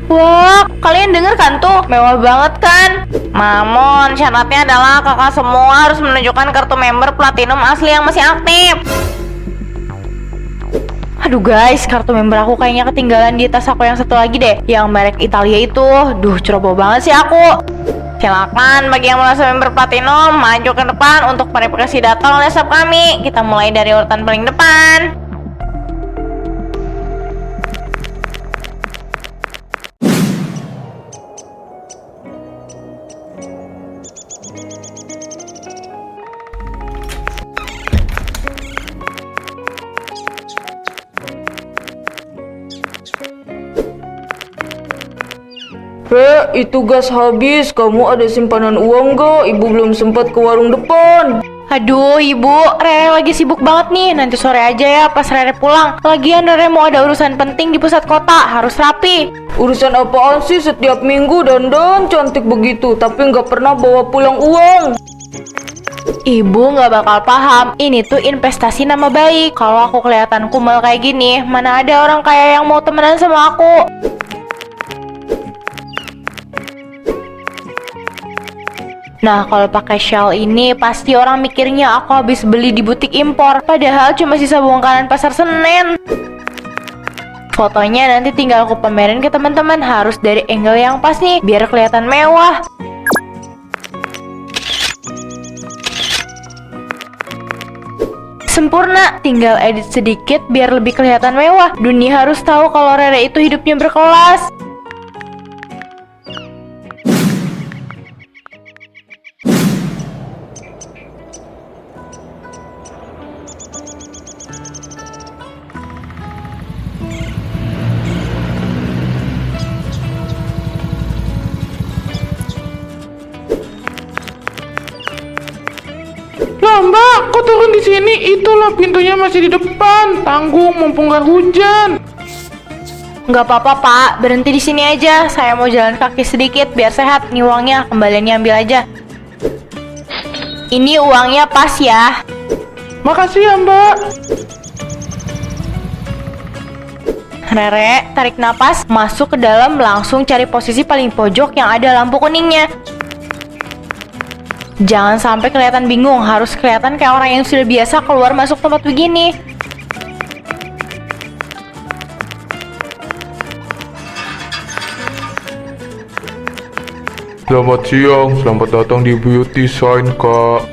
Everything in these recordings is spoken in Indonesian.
Wah, kalian denger kan tuh? Mewah banget kan? Namun, syaratnya adalah kakak semua harus menunjukkan kartu member platinum asli yang masih aktif. Aduh guys, kartu member aku kayaknya ketinggalan di tas aku yang satu lagi deh, yang merek Italia itu. Duh, ceroboh banget sih aku. Silakan bagi yang merasa member platinum maju ke depan untuk verifikasi data oleh staff kami. Kita mulai dari urutan paling depan. Itu gas habis. Kamu ada simpanan uang gak? Ibu belum sempat ke warung depan. Aduh ibu, Rere lagi sibuk banget nih. Nanti sore aja ya pas Rere pulang. Lagian Rere mau ada urusan penting di pusat kota, harus rapi. Urusan apaan sih setiap minggu dandan cantik begitu, tapi nggak pernah bawa pulang uang? Ibu nggak bakal paham, ini tuh investasi nama baik. Kalau aku kelihatan kumal kayak gini, mana ada orang kaya yang mau temenan sama aku. Nah, kalau pakai shawl ini pasti orang mikirnya aku habis beli di butik impor, padahal cuma sisa bongkaran pasar Senen. Fotonya nanti tinggal aku pamerin ke teman-teman, harus dari angle yang pas nih biar kelihatan mewah. Sempurna, tinggal edit sedikit biar lebih kelihatan mewah. Dunia harus tahu kalau Rere itu hidupnya berkelas. Lah mbak, kok turun di sini? Itulah pintunya masih di depan. Tanggung, mumpung gak hujan. Nggak apa-apa pak, berhenti di sini aja. Saya mau jalan kaki sedikit biar sehat. Nih uangnya, kembaliannya ambil aja. Ini uangnya pas ya. Makasih ya mbak. Rere, tarik napas, masuk ke dalam, langsung cari posisi paling pojok yang ada lampu kuningnya. Jangan sampai kelihatan bingung, harus kelihatan kayak orang yang sudah biasa keluar masuk tempat begini. Selamat siang, selamat datang di Beauty Sign, Kak.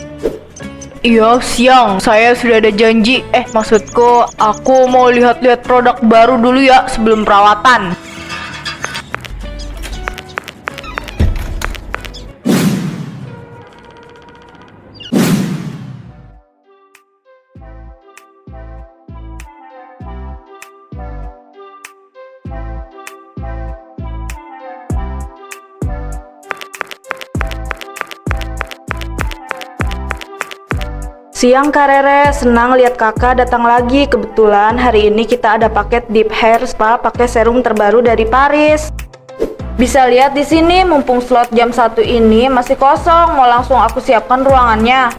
Iya, siang. Saya sudah ada janji. Maksudku, aku mau lihat-lihat produk baru dulu ya sebelum perawatan. Siang Kak Rere, senang lihat kakak datang lagi. Kebetulan hari ini kita ada paket Deep Hair Spa pakai serum terbaru dari Paris. Bisa lihat di sini, mumpung slot jam 1 ini masih kosong, mau langsung aku siapkan ruangannya.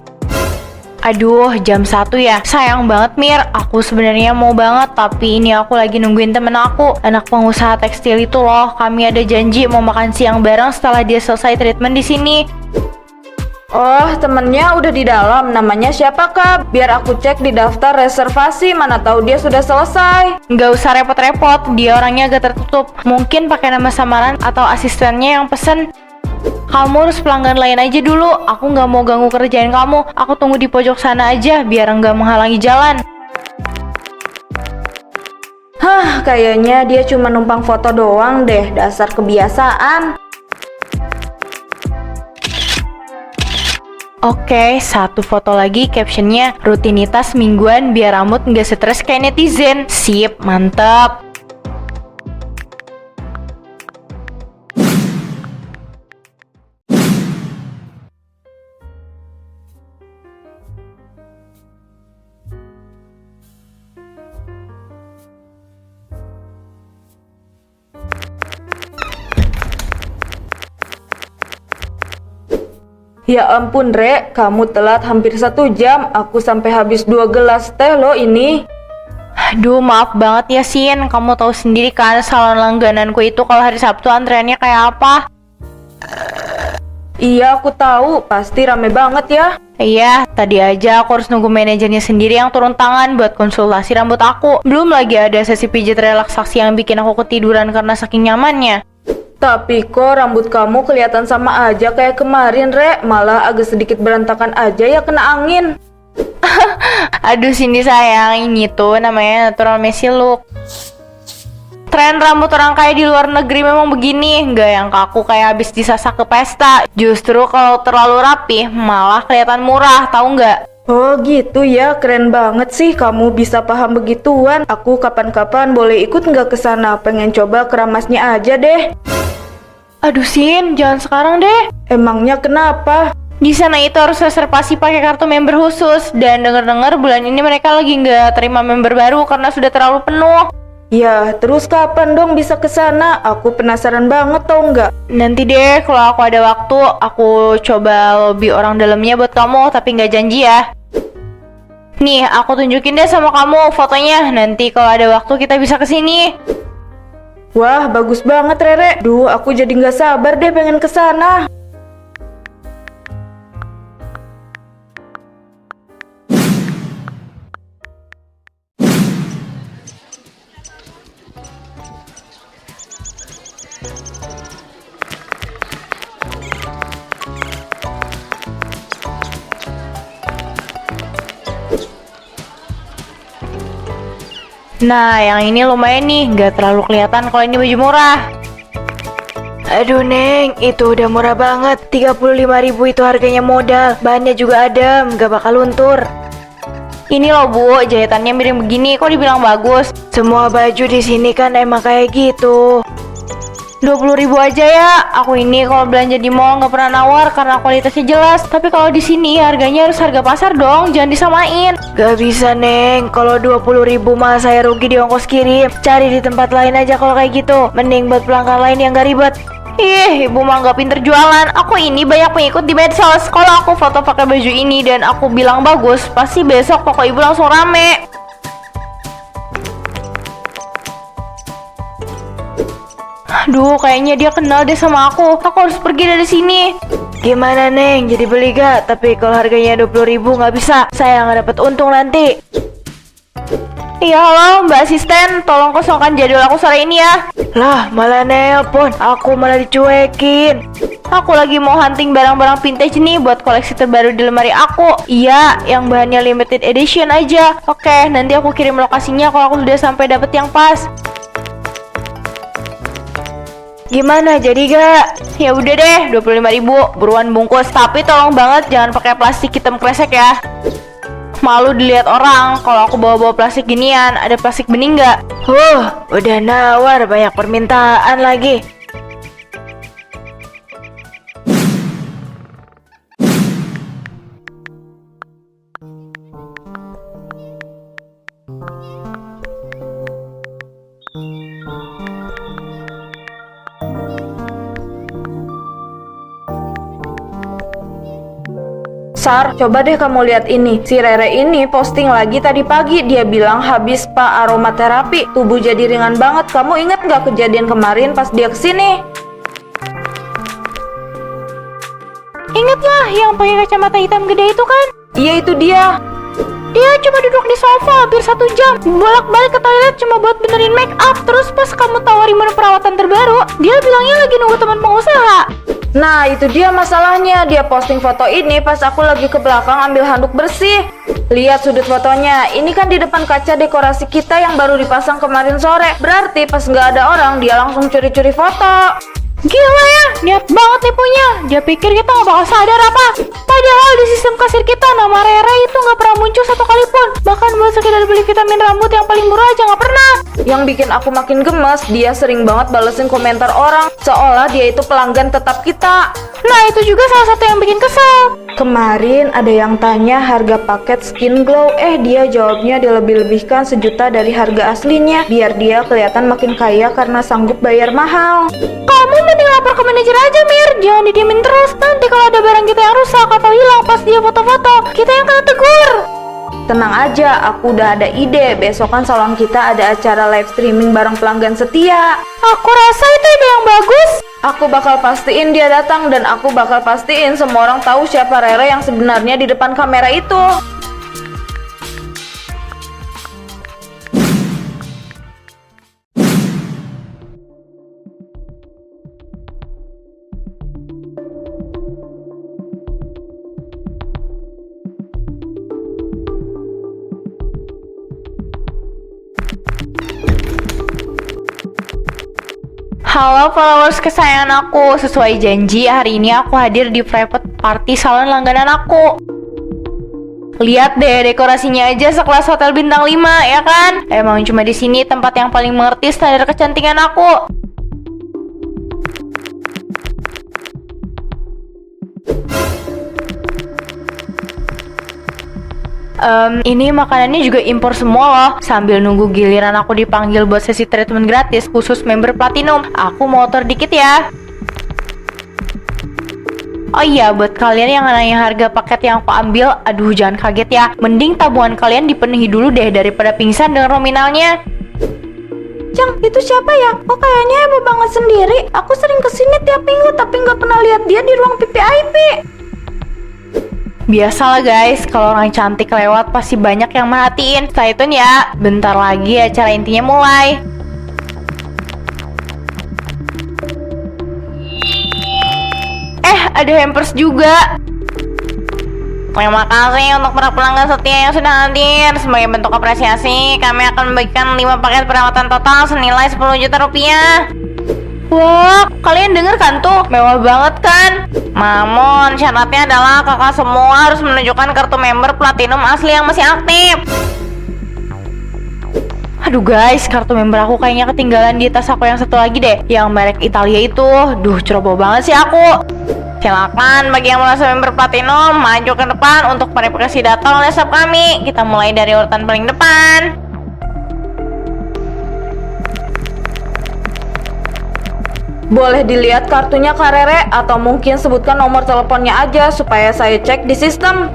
Aduh, jam 1 ya? Sayang banget Mir, aku sebenarnya mau banget, tapi ini aku lagi nungguin temen aku, anak pengusaha tekstil itu loh. Kami ada janji mau makan siang bareng setelah dia selesai treatment di sini. Oh, temennya udah di dalam. Namanya siapa Kak? Biar aku cek di daftar reservasi, mana tahu dia sudah selesai. Nggak usah repot-repot, dia orangnya agak tertutup. Mungkin pakai nama samaran atau asistennya yang pesen. Kamu harus pelanggan lain aja dulu. Aku nggak mau ganggu kerjaan kamu. Aku tunggu di pojok sana aja biar nggak menghalangi jalan. Kayaknya dia cuma numpang foto doang deh. Dasar kebiasaan. Oke, satu foto lagi, captionnya rutinitas mingguan biar rambut nggak stres kayak netizen. Sip, mantap. Ya ampun Re, kamu telat hampir 1 jam. Aku sampai habis 2 gelas teh loh ini. Aduh, maaf banget ya, Sin. Kamu tahu sendiri kan salon langgananku itu kalau hari Sabtu antreannya kayak apa? Iya, aku tahu. Pasti rame banget ya. Iya, tadi aja aku harus nunggu manajernya sendiri yang turun tangan buat konsultasi rambut aku. Belum lagi ada sesi pijat relaksasi yang bikin aku ketiduran karena saking nyamannya. Tapi kok rambut kamu kelihatan sama aja kayak kemarin, Re. Malah agak sedikit berantakan aja ya kena angin. Aduh, Cindy sayang, ini tuh namanya natural messy look. Tren rambut orang kaya di luar negeri memang begini, nggak yang kaku kayak habis disasak ke pesta. Justru kalau terlalu rapi, malah kelihatan murah, tahu nggak? Oh gitu ya, keren banget sih kamu bisa paham begituan. Aku kapan-kapan boleh ikut nggak ke sana? Pengen coba keramasnya aja deh. Aduh, Sin, jangan sekarang deh. Emangnya kenapa? Di sana itu harus reservasi pakai kartu member khusus. Dan denger-dengar bulan ini mereka lagi nggak terima member baru karena sudah terlalu penuh. Ya, terus kapan dong bisa ke sana? Aku penasaran banget tau nggak? Nanti deh, kalau aku ada waktu, aku coba lobby orang dalamnya buat kamu, tapi nggak janji ya. Nih, aku tunjukin deh sama kamu fotonya. Nanti kalau ada waktu kita bisa ke sini. Wah, bagus banget Rere. Duh, aku jadi nggak sabar deh pengen ke sana. Nah, yang ini lumayan nih, nggak terlalu kelihatan kalau ini baju murah. Aduh Neng, itu udah murah banget. 35.000 itu harganya modal. Bahannya juga adem, gak bakal luntur. Ini loh Bu, jahitannya miring begini, kok dibilang bagus? Semua baju di sini kan emang kayak gitu. 20.000 aja ya. Aku ini kalau belanja di mall nggak pernah nawar karena kualitasnya jelas. Tapi kalau di sini harganya harus harga pasar dong, jangan disamain. Gak bisa Neng, kalau 20.000 mah saya rugi di ongkos kirim. Cari di tempat lain aja kalau kayak gitu. Mending buat pelanggan lain yang gak ribet. Ih, ibu mah nggak pinter jualan. Aku ini banyak pengikut di medsos. Kalau aku foto pakai baju ini dan aku bilang bagus, pasti besok toko ibu langsung rame. Aduh, kayaknya dia kenal deh sama aku. Aku harus pergi dari sini. Gimana Neng, jadi beli gak? Tapi kalau harganya 20.000 gak bisa. Saya nggak dapet untung nanti. Iya, halo Mbak Asisten, tolong kosongkan jadwal aku sore ini ya. Lah, malah nelpon. Aku malah dicuekin. Aku lagi mau hunting barang-barang vintage nih buat koleksi terbaru di lemari aku. Iya, yang bahannya limited edition aja. Oke, nanti aku kirim lokasinya kalau aku sudah sampai dapet yang pas. Gimana, jadi gak? Ya udah deh, 25.000, buruan bungkus. Tapi tolong banget jangan pakai plastik hitam kresek ya. Malu dilihat orang kalau aku bawa-bawa plastik ginian. Ada plastik bening nggak? Udah nawar, banyak permintaan lagi. Sar, coba deh kamu lihat ini. Si Rere ini posting lagi tadi pagi. Dia bilang habis spa aromaterapi, tubuh jadi ringan banget. Kamu inget gak kejadian kemarin pas dia kesini? Ingat lah yang pakai kacamata hitam gede itu kan? Iya, itu dia. Dia cuma duduk di sofa hampir 1 jam, bolak-balik ke toilet cuma buat benerin make up. Terus pas kamu tawarin menu perawatan terbaru, dia bilangnya lagi nunggu teman pengusaha. Nah, itu dia masalahnya. Dia posting foto ini pas aku lagi ke belakang ambil handuk bersih. Lihat sudut fotonya. Ini kan di depan kaca dekorasi kita yang baru dipasang kemarin sore. Berarti pas nggak ada orang, dia langsung curi-curi foto. Gila ya, niat banget nipunya. Dia pikir kita nggak bakal sadar apa? Padahal di sistem kasir kita nama Rere itu nggak pernah muncul 1 kali pun. Bahkan buat sekedar beli vitamin rambut yang paling murah aja nggak pernah. Yang bikin aku makin gemes, dia sering banget balesin komentar orang seolah dia itu pelanggan tetap kita. Nah, itu juga salah satu yang bikin kesel. Kemarin ada yang tanya harga paket Skin Glow, dia jawabnya dilebih-lebihkan 1 juta dari harga aslinya biar dia kelihatan makin kaya karena sanggup bayar mahal. Kamu mending lapor ke manajer aja, Mir. Jangan didiemin terus. Nanti kalau ada barang kita yang rusak atau hilang pas dia foto-foto, kita yang kena tegur. Tenang aja, aku udah ada ide. Besok kan salon kita ada acara live streaming bareng pelanggan setia. Aku rasa itu ide yang bagus. Aku bakal pastiin dia datang dan aku bakal pastiin semua orang tahu siapa Rere yang sebenarnya di depan kamera itu. Halo followers kesayangan aku, sesuai janji hari ini aku hadir di private party salon langganan aku. Lihat deh dekorasinya aja sekelas hotel bintang 5 ya kan? Emang cuma di sini tempat yang paling mengerti standar kecantikan aku. Ini makanannya juga impor semua loh. Sambil nunggu giliran aku dipanggil buat sesi treatment gratis khusus member platinum, aku mau order dikit ya. Oh iya, buat kalian yang nanya harga paket yang aku ambil, aduh jangan kaget ya. Mending tabungan kalian dipenuhi dulu deh daripada pingsan dengan nominalnya. Cang, itu siapa ya? Oh kayaknya heboh banget sendiri. Aku sering kesini tiap minggu tapi nggak pernah lihat dia di ruang VVIP. Biasalah guys, kalau orang cantik lewat pasti banyak yang merhatiin. Stay tune ya, bentar lagi acara intinya mulai. Ada hampers juga. Terima kasih untuk para pelanggan setia yang sudah hadir. Sebagai bentuk apresiasi, kami akan membagikan 5 paket perawatan total senilai 10 juta rupiah. Wah, kalian denger kan tuh? Mewah banget kan? Namun, syaratnya adalah kakak semua harus menunjukkan kartu member platinum asli yang masih aktif. Aduh guys, kartu member aku kayaknya ketinggalan di tas aku yang satu lagi deh, yang merek Italia itu. Duh, ceroboh banget sih aku. Silakan bagi yang merasa member platinum maju ke depan untuk verifikasi data oleh staff kami. Kita mulai dari urutan paling depan. Boleh dilihat kartunya Kak Rere atau mungkin sebutkan nomor teleponnya aja supaya saya cek di sistem.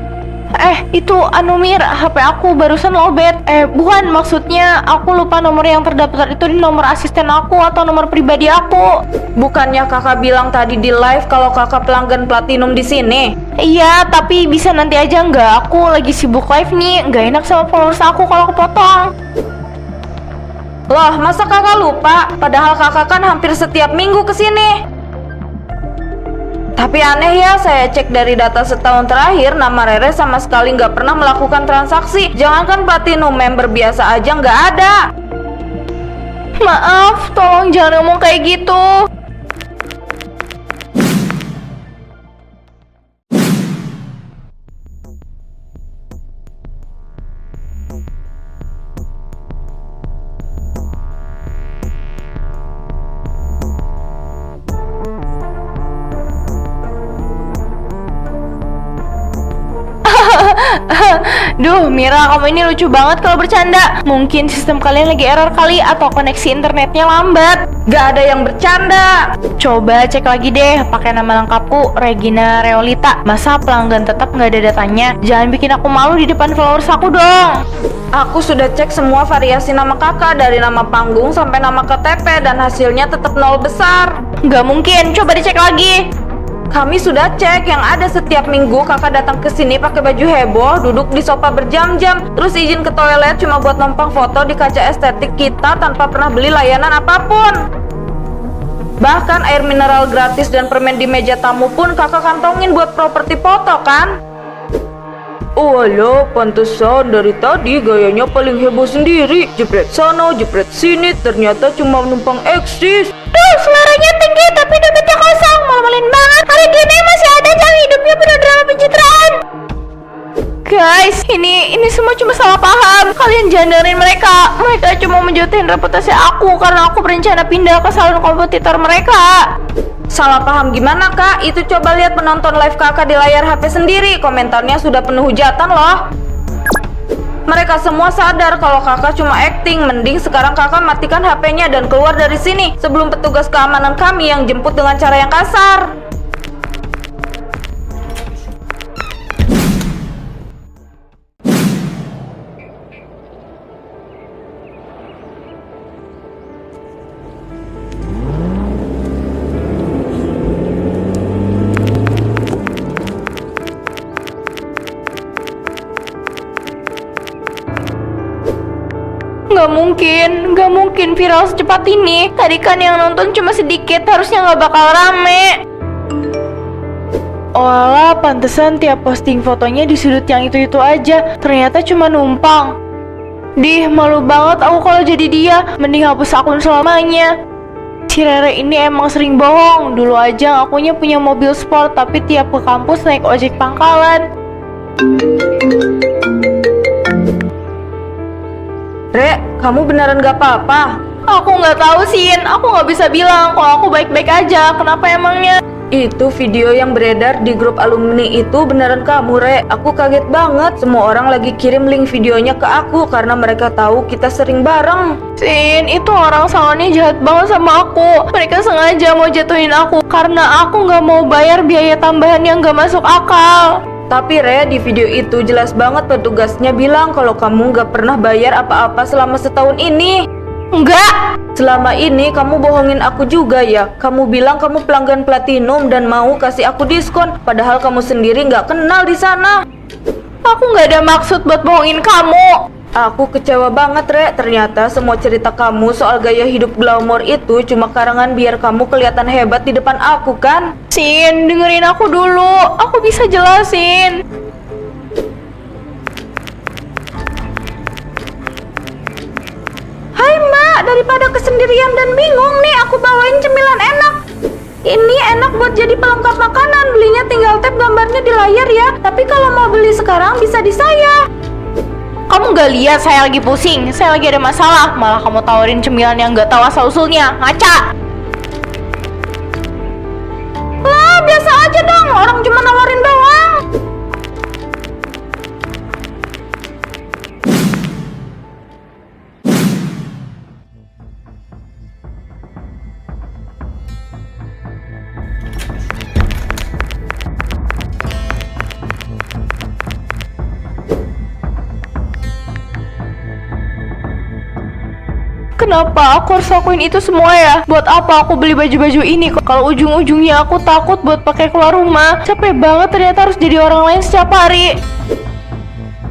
Itu Anumir, HP aku barusan lowbat. Bukan, maksudnya aku lupa nomor yang terdaftar itu di nomor asisten aku atau nomor pribadi aku. Bukannya kakak bilang tadi di live kalau kakak pelanggan platinum di sini? Iya, tapi bisa nanti aja nggak? Aku lagi sibuk live nih, nggak enak sama followers aku kalau kepotong. Loh, masa kakak lupa? Padahal kakak kan hampir setiap minggu kesini. Tapi aneh ya, saya cek dari data setahun terakhir, nama Rere sama sekali nggak pernah melakukan transaksi. Jangankan platinum, member biasa aja nggak ada. Maaf, tolong jangan ngomong kayak gitu. Duh, Mira, kamu ini lucu banget kalau bercanda. Mungkin sistem kalian lagi error kali atau koneksi internetnya lambat. Gak ada yang bercanda. Coba cek lagi deh, pakai nama lengkapku Regina Reolita. Masa pelanggan tetap nggak ada datanya? Jangan bikin aku malu di depan followers aku dong. Aku sudah cek semua variasi nama kakak dari nama panggung sampai nama KTP dan hasilnya tetap 0 besar. Nggak mungkin, coba dicek lagi. Kami sudah cek, yang ada setiap minggu kakak datang ke sini pakai baju heboh, duduk di sofa berjam-jam, terus izin ke toilet cuma buat numpang foto di kaca estetik kita tanpa pernah beli layanan apapun. Bahkan air mineral gratis dan permen di meja tamu pun kakak kantongin buat properti foto kan? Oh lo, pantesan dari tadi gayanya paling heboh sendiri. Jepret sana, jepret sini, ternyata cuma numpang eksis. Duh, suaranya tinggi tapi dompetnya kosong. Malu-maluin banget. Hari gini masih ada yang hidupnya penuh drama pencitraan. Guys, ini semua cuma salah paham. Kalian jangan dengerin mereka. Mereka cuma menjatuhin reputasi aku karena aku berencana pindah ke salon kompetitor mereka. Salah paham gimana kak? Itu coba lihat penonton live kakak di layar HP sendiri. Komentarnya sudah penuh hujatan loh. Mereka semua sadar kalau kakak cuma acting. Mending sekarang kakak matikan HP-nya dan keluar dari sini sebelum petugas keamanan kami yang jemput dengan cara yang kasar. Gak mungkin viral secepat ini. Tadi kan yang nonton cuma sedikit, harusnya gak bakal rame. Walah, pantesan tiap posting fotonya di sudut yang itu-itu aja. Ternyata cuma numpang. Dih, malu banget aku kalau jadi dia. Mending hapus akun selamanya. Si Rere ini emang sering bohong. Dulu aja akunya punya mobil sport, tapi tiap ke kampus naik ojek pangkalan. Re, kamu beneran gak apa-apa? Aku nggak tahu, Sin. Aku nggak bisa bilang kalau aku baik-baik aja. Kenapa emangnya? Itu video yang beredar di grup alumni itu beneran kamu, Re. Aku kaget banget. Semua orang lagi kirim link videonya ke aku karena mereka tahu kita sering bareng. Sin, itu orang salonnya jahat banget sama aku. Mereka sengaja mau jatuhin aku karena aku nggak mau bayar biaya tambahan yang nggak masuk akal. Tapi Re, di video itu jelas banget petugasnya bilang kalau kamu gak pernah bayar apa-apa selama setahun ini. Enggak. Selama ini kamu bohongin aku juga ya. Kamu bilang kamu pelanggan platinum dan mau kasih aku diskon, padahal kamu sendiri gak kenal di sana. Aku nggak ada maksud buat bohongin kamu. Aku kecewa banget, Re. Ternyata semua cerita kamu soal gaya hidup glamour itu cuma karangan biar kamu kelihatan hebat di depan aku, kan? Sin, dengerin aku dulu. Aku bisa jelasin. Hai Mbak, daripada kesendirian dan bingung nih, aku bawain cemilan enak. Ini enak buat jadi pelengkap makanan. Belinya tinggal tap gambarnya di layar ya. Tapi kalau mau beli sekarang bisa di saya. Kamu gak lihat saya lagi pusing, saya lagi ada masalah. Malah kamu tawarin cemilan yang gak tahu asal usulnya. Ngaca. Lah, biasa aja dong. Orang cuma nawarin doang. Kenapa aku harus lakuin itu semua ya? Buat apa aku beli baju-baju ini kalau ujung-ujungnya aku takut buat pakai keluar rumah? Capek banget ternyata harus jadi orang lain setiap hari.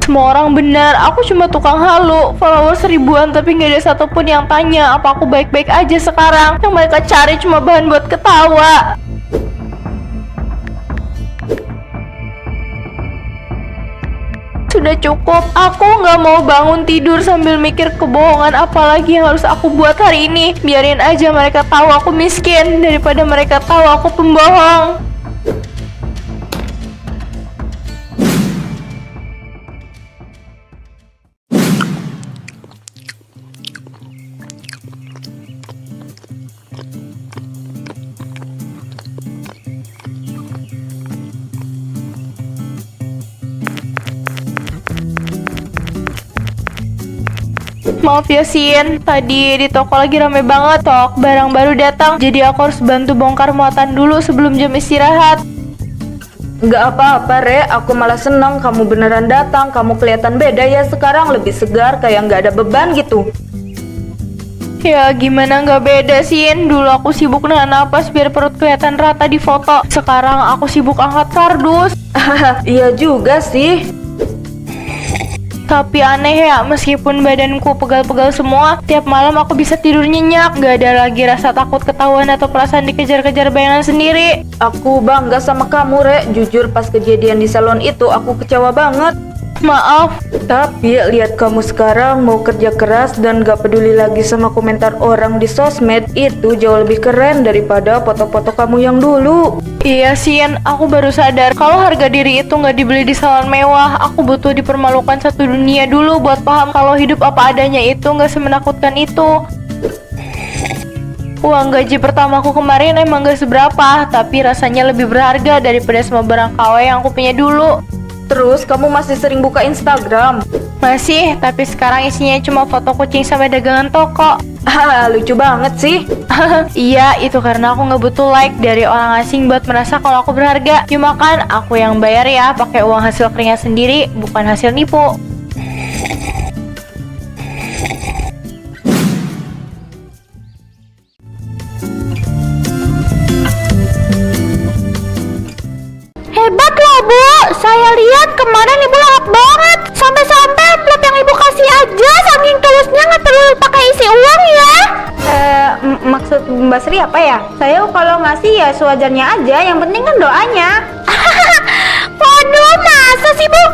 Semua orang benar, aku cuma tukang halu. Followers ribuan tapi nggak ada satupun yang tanya apa aku baik-baik aja sekarang. Yang mereka cari cuma bahan buat ketawa. Sudah cukup, aku nggak mau bangun tidur sambil mikir kebohongan apalagi yang harus aku buat hari ini. Biarin aja mereka tahu aku miskin daripada mereka tahu aku pembohong. Maaf ya Sin, tadi di toko lagi rame banget, stok barang baru datang. Jadi aku harus bantu bongkar muatan dulu sebelum jam istirahat. Nggak apa-apa, Re. Aku malah seneng kamu beneran datang. Kamu kelihatan beda ya sekarang, lebih segar kayak nggak ada beban gitu. Ya gimana nggak beda Sin, dulu aku sibuk nahan napas biar perut kelihatan rata di foto. Sekarang aku sibuk angkat kardus. Iya juga sih. Tapi aneh ya, meskipun badanku pegal-pegal semua, tiap malam aku bisa tidur nyenyak. Gak ada lagi rasa takut ketahuan atau perasaan dikejar-kejar bayangan sendiri. Aku bangga sama kamu, Re. Jujur pas kejadian di salon itu aku kecewa banget. Maaf. Tapi lihat kamu sekarang mau kerja keras dan gak peduli lagi sama komentar orang di sosmed. Itu jauh lebih keren daripada foto-foto kamu yang dulu. Iya Sin, aku baru sadar kalau harga diri itu nggak dibeli di salon mewah. Aku butuh dipermalukan satu dunia dulu buat paham kalau hidup apa adanya itu nggak semenakutkan itu. Uang gaji pertamaku kemarin emang gak seberapa, tapi rasanya lebih berharga daripada semua barang KW yang aku punya dulu. Terus kamu masih sering buka Instagram? Masih, tapi sekarang isinya cuma foto kucing sama dagangan toko. Lucu banget sih. Iya, itu karena aku nggak butuh like dari orang asing buat merasa kalau aku berharga. Cuma kan aku yang bayar ya, pakai uang hasil keringat sendiri, bukan hasil nipu. Hebat loh Bu, saya lihat kemarin Ibu lahap banget. Sampai-sampai amplop yang Ibu kasih aja saking tulusnya nggak perlu pakai isi uang ya. Maksud Mbak Sri apa ya? Saya kalau ngasih ya sewajarnya aja, yang penting kan doanya. Waduh, masa sih Bu?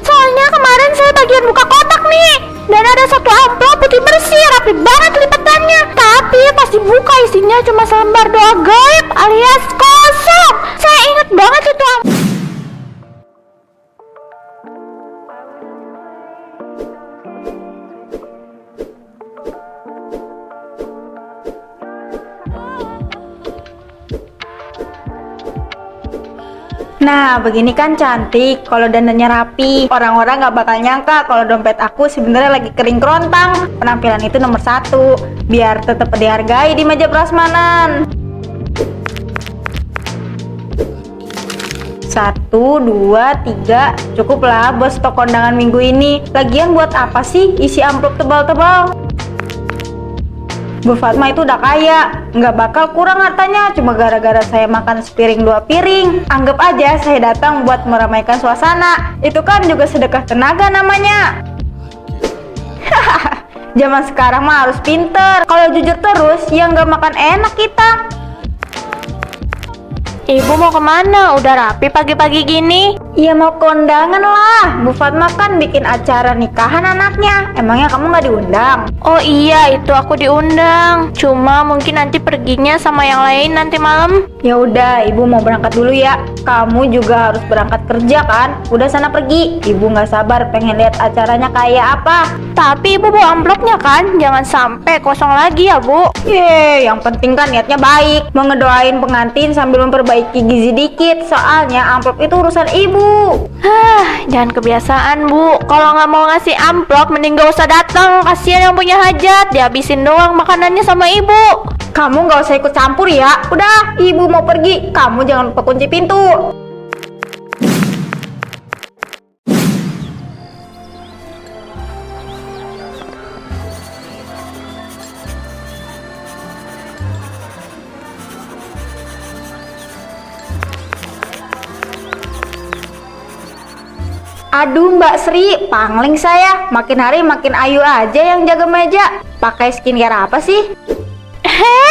Soalnya kemarin saya bagian buka kotak nih, dan ada satu amplop putih bersih, rapi banget lipatannya. Tapi pas dibuka isinya cuma selembar doa gaib alias kosong. Saya inget banget itu Nah, begini kan cantik, kalau dandannya rapi. Orang-orang gak bakal nyangka kalau dompet aku sebenarnya lagi kering kerontang. Penampilan itu nomor 1, biar tetap dihargai di meja prasmanan. 1, 2, 3, cukup lah buat stok kondangan minggu ini. Lagian buat apa sih isi amplop tebal-tebal? Bu Fatma itu udah kaya, nggak bakal kurang hartanya cuma gara-gara saya makan sepiring 2 piring. Anggap aja saya datang buat meramaikan suasana. Itu kan juga sedekah tenaga namanya. Zaman sekarang mah harus pinter. Kalau jujur terus, yang nggak makan enak kita. Ibu mau kemana? Udah rapi pagi-pagi gini? Ya mau kondangan lah. Bu Fatma kan bikin acara nikahan anaknya. Emangnya kamu nggak diundang? Oh iya, itu aku diundang. Cuma mungkin nanti perginya sama yang lain nanti malam. Ya udah, ibu mau berangkat dulu ya. Kamu juga harus berangkat kerja kan? Udah sana pergi. Ibu nggak sabar pengen lihat acaranya kayak apa. Tapi ibu bawa amplopnya kan? Jangan sampai kosong lagi ya Bu. Yang penting kan niatnya baik. Mau ngedoain pengantin sambil memperbaiki gizi dikit. Soalnya amplop itu urusan ibu. Jangan kebiasaan Bu. Kalau nggak mau ngasih amplop, mending gak usah datang. Kasian yang punya hajat, dihabisin doang makanannya sama ibu. Kamu nggak usah ikut campur ya. Udah, ibu mau pergi. Kamu jangan lupa kunci pintu. Aduh Mbak Sri, pangling saya. Makin hari makin ayu aja yang jaga meja. Pakai skincare apa sih?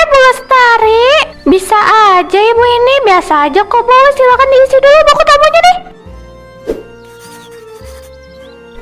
Bu Lestari, bisa aja ibu ini. Biasa aja kok Bu. Silakan diisi dulu buku tamunya deh.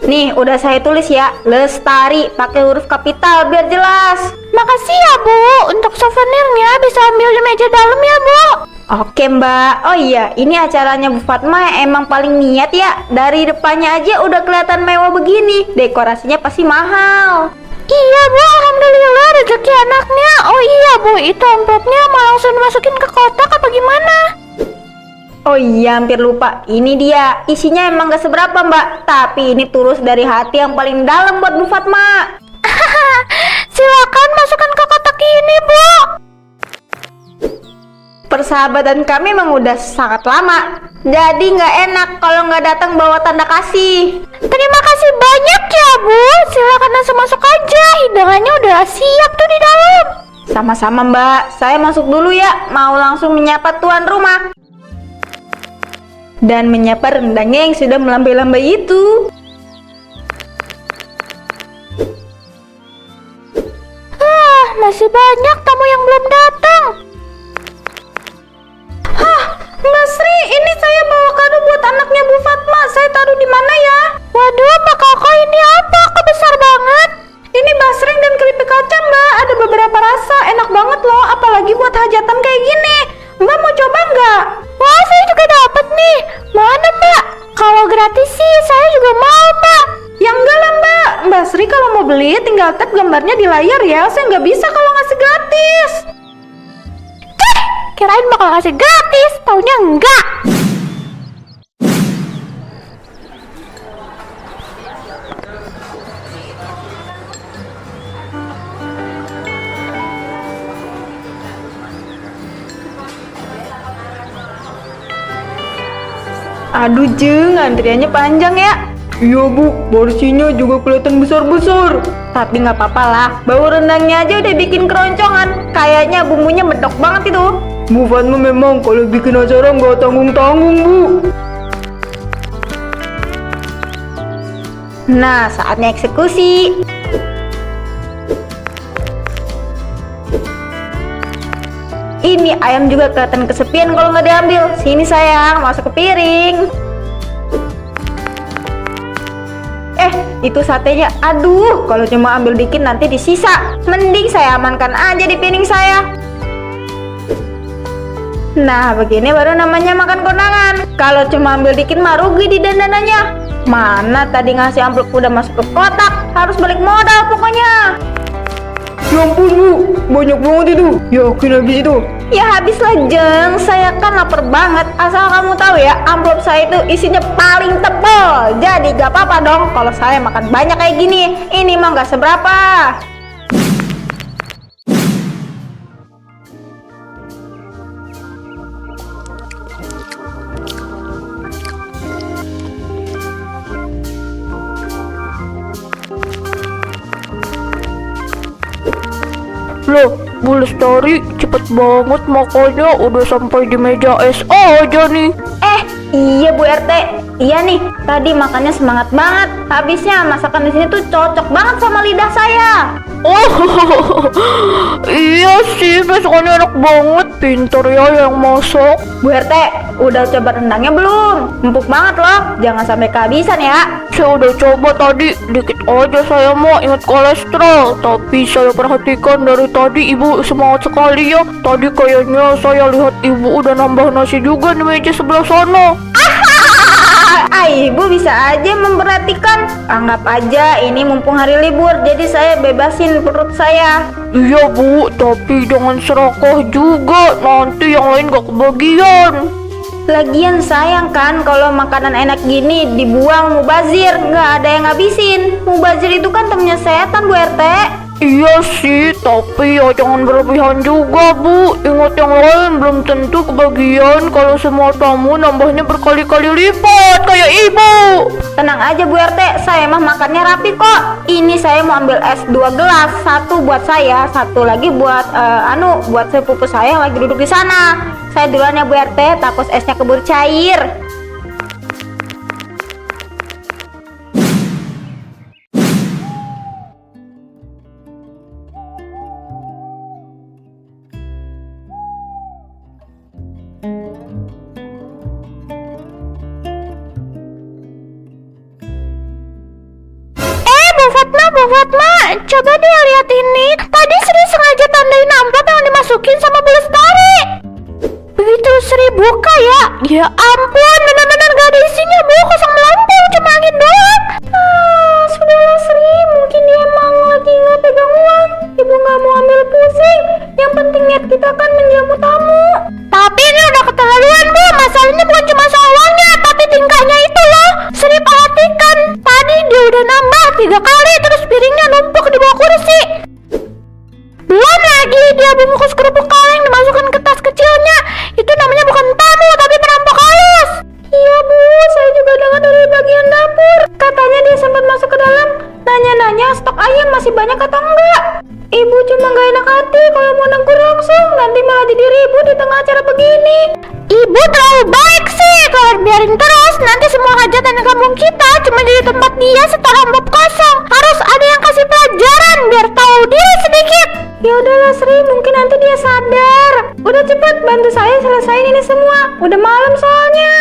Nih, udah saya tulis ya. Lestari, pakai huruf kapital biar jelas. Makasih ya Bu. Untuk souvenirnya bisa ambil di meja dalam ya Bu. Oke Mbak. Oh iya, ini acaranya Bu Fatma yang emang paling niat ya. Dari depannya aja udah kelihatan mewah begini. Dekorasinya pasti mahal. Iya Bu, alhamdulillah rezeki anaknya. Oh iya Bu, itu amplopnya mau langsung dimasukin ke kotak apa gimana? Oh iya, hampir lupa. Ini dia. Isinya emang gak seberapa Mbak, tapi ini tulus dari hati yang paling dalam buat Bu Fatma. Silakan masukkan ke kotak ini Bu. Persahabatan kami memang udah sangat lama. Jadi nggak enak kalau nggak datang bawa tanda kasih. Terima kasih banyak ya Bu. Silakan langsung masuk aja. Hidangannya udah siap tuh di dalam. Sama-sama Mbak. Saya masuk dulu ya. Mau langsung menyapa tuan rumah. Dan menyapa rendangnya yang sudah melambai-lambai itu. Masih banyak tamu yang belum datang. Mbak Sri, ini saya bawa kado buat anaknya Bu Fatma. Saya taruh di mana ya? Waduh, Mbak Kakak, ini apa? Kok besar banget? Ini basreng dan keripik kacang Mbak. Ada beberapa rasa, enak banget loh. Apalagi buat hajatan kayak gini. Mbak mau coba nggak? Wah, saya juga dapat nih. Mana Mbak? Kalau gratis sih, saya juga mau Mbak. Ya enggak lah Mbak. Mbak Sri kalau mau beli tinggal tap gambarnya di layar ya. Saya nggak bisa kalau ngasih gratis. Kirain bakal ngasih gratis, taunya enggak. Aduh Jeng, antriannya panjang ya. Iya Bu, porsinya juga kelihatan besar-besar. Tapi nggak apa-apa lah, bau rendangnya aja udah bikin keroncongan. Kayaknya bumbunya medok banget itu. Bu Fatma memang kalau bikin acara nggak tanggung-tanggung Bu. Nah, saatnya eksekusi. Ini ayam juga kelihatan kesepian kalau nggak diambil. Sini sayang, masuk ke piring. Itu satenya. Aduh, kalau cuma ambil dikit nanti disisa. Mending saya amankan aja di piring saya. Nah, begini baru namanya makan kondangan. Kalau cuma ambil dikit mah rugi di dandanannya. Mana tadi ngasih amplop udah masuk ke kotak. Harus balik modal pokoknya. Ya ampun Bu, banyak banget itu. Yakin habis itu? Ya habislah Jeng, saya kan lapar banget. Asal kamu tahu ya, amplop saya itu isinya paling tebal. Jadi gak apa-apa dong kalau saya makan banyak kayak gini. Ini mah gak seberapa. Loh, Bu Lestari cepet banget makanya udah sampai di meja es aja nih. Iya Bu RT. Iya nih, tadi makannya semangat banget. Habisnya masakan di sini tuh cocok banget sama lidah saya. Oh, iya sih, masakannya enak banget. Pinter ya yang masak. Bu RT, udah coba rendangnya belum? Empuk banget loh, jangan sampai kehabisan ya. Saya udah coba tadi, dikit aja saya mau ingat kolesterol. Tapi saya perhatikan dari tadi ibu semangat sekali ya. Tadi kayaknya saya lihat ibu udah nambah nasi juga di meja sebelah sana. Ibu bisa aja memperhatikan. Anggap aja ini mumpung hari libur, jadi saya bebasin perut saya. Iya Bu, tapi jangan serakah juga, nanti yang lain gak kebagian. Lagian sayang kan kalau makanan enak gini dibuang mubazir, nggak ada yang ngabisin. Mubazir itu kan temennya setan Bu RT. Iya sih, tapi ya jangan berlebihan juga Bu. Ingat yang lain belum tentu kebagian kalau semua tamu nambahnya berkali-kali lipat kayak ibu. Tenang aja Bu RT, saya mah makannya rapi kok. Ini saya mau ambil es 2 gelas, satu buat saya, satu lagi buat buat sepupu saya yang lagi duduk di sana. Saya duluan ya Bu RT, takut esnya keburu cair. Bu Fatma, coba deh lihat ini. Tadi Sri sengaja tandain amplop yang dimasukin sama Bu Lestari. Begitu Sri buka ya ampun, benar-benar gak ada isinya Bu, kosong melambung, cuma angin doang. Sudahlah Sri, mungkin dia emang lagi nggak pegang uang. Ibu nggak mau ambil pusing. Yang penting niat kita kan menjamu tamu. Tapi ini udah keterlaluan Bu, masalahnya bukan cuma soal uangnya, tapi tingkahnya itu loh. Sri perhatikan, tadi dia udah nambah 3 kali, terus piringnya numpuk di bawah kursi. Belum lagi dia bungkus kerupuk kaleng dimasukkan ke tas kecilnya. Itu namanya bukan tamu, tapi perampok halus. Iya Bu, saya juga dengar dari bagian dapur. Katanya dia sempat masuk ke dalam, nanya-nanya stok ayam masih banyak atau enggak. Ibu cuma gak enak hati kalau mau negur langsung, nanti malah jadi ribut di tengah acara begini. Ibu terlalu baik sih, kalau biarin terus nanti semua hajatan di kampung kita cuma jadi tempat dia setor amplop kosong. Harus ada yang kasih pelajaran biar tahu diri sedikit. Ya udahlah Sri, mungkin nanti dia sadar. Udah cepet bantu saya selesain ini semua. Udah malam soalnya.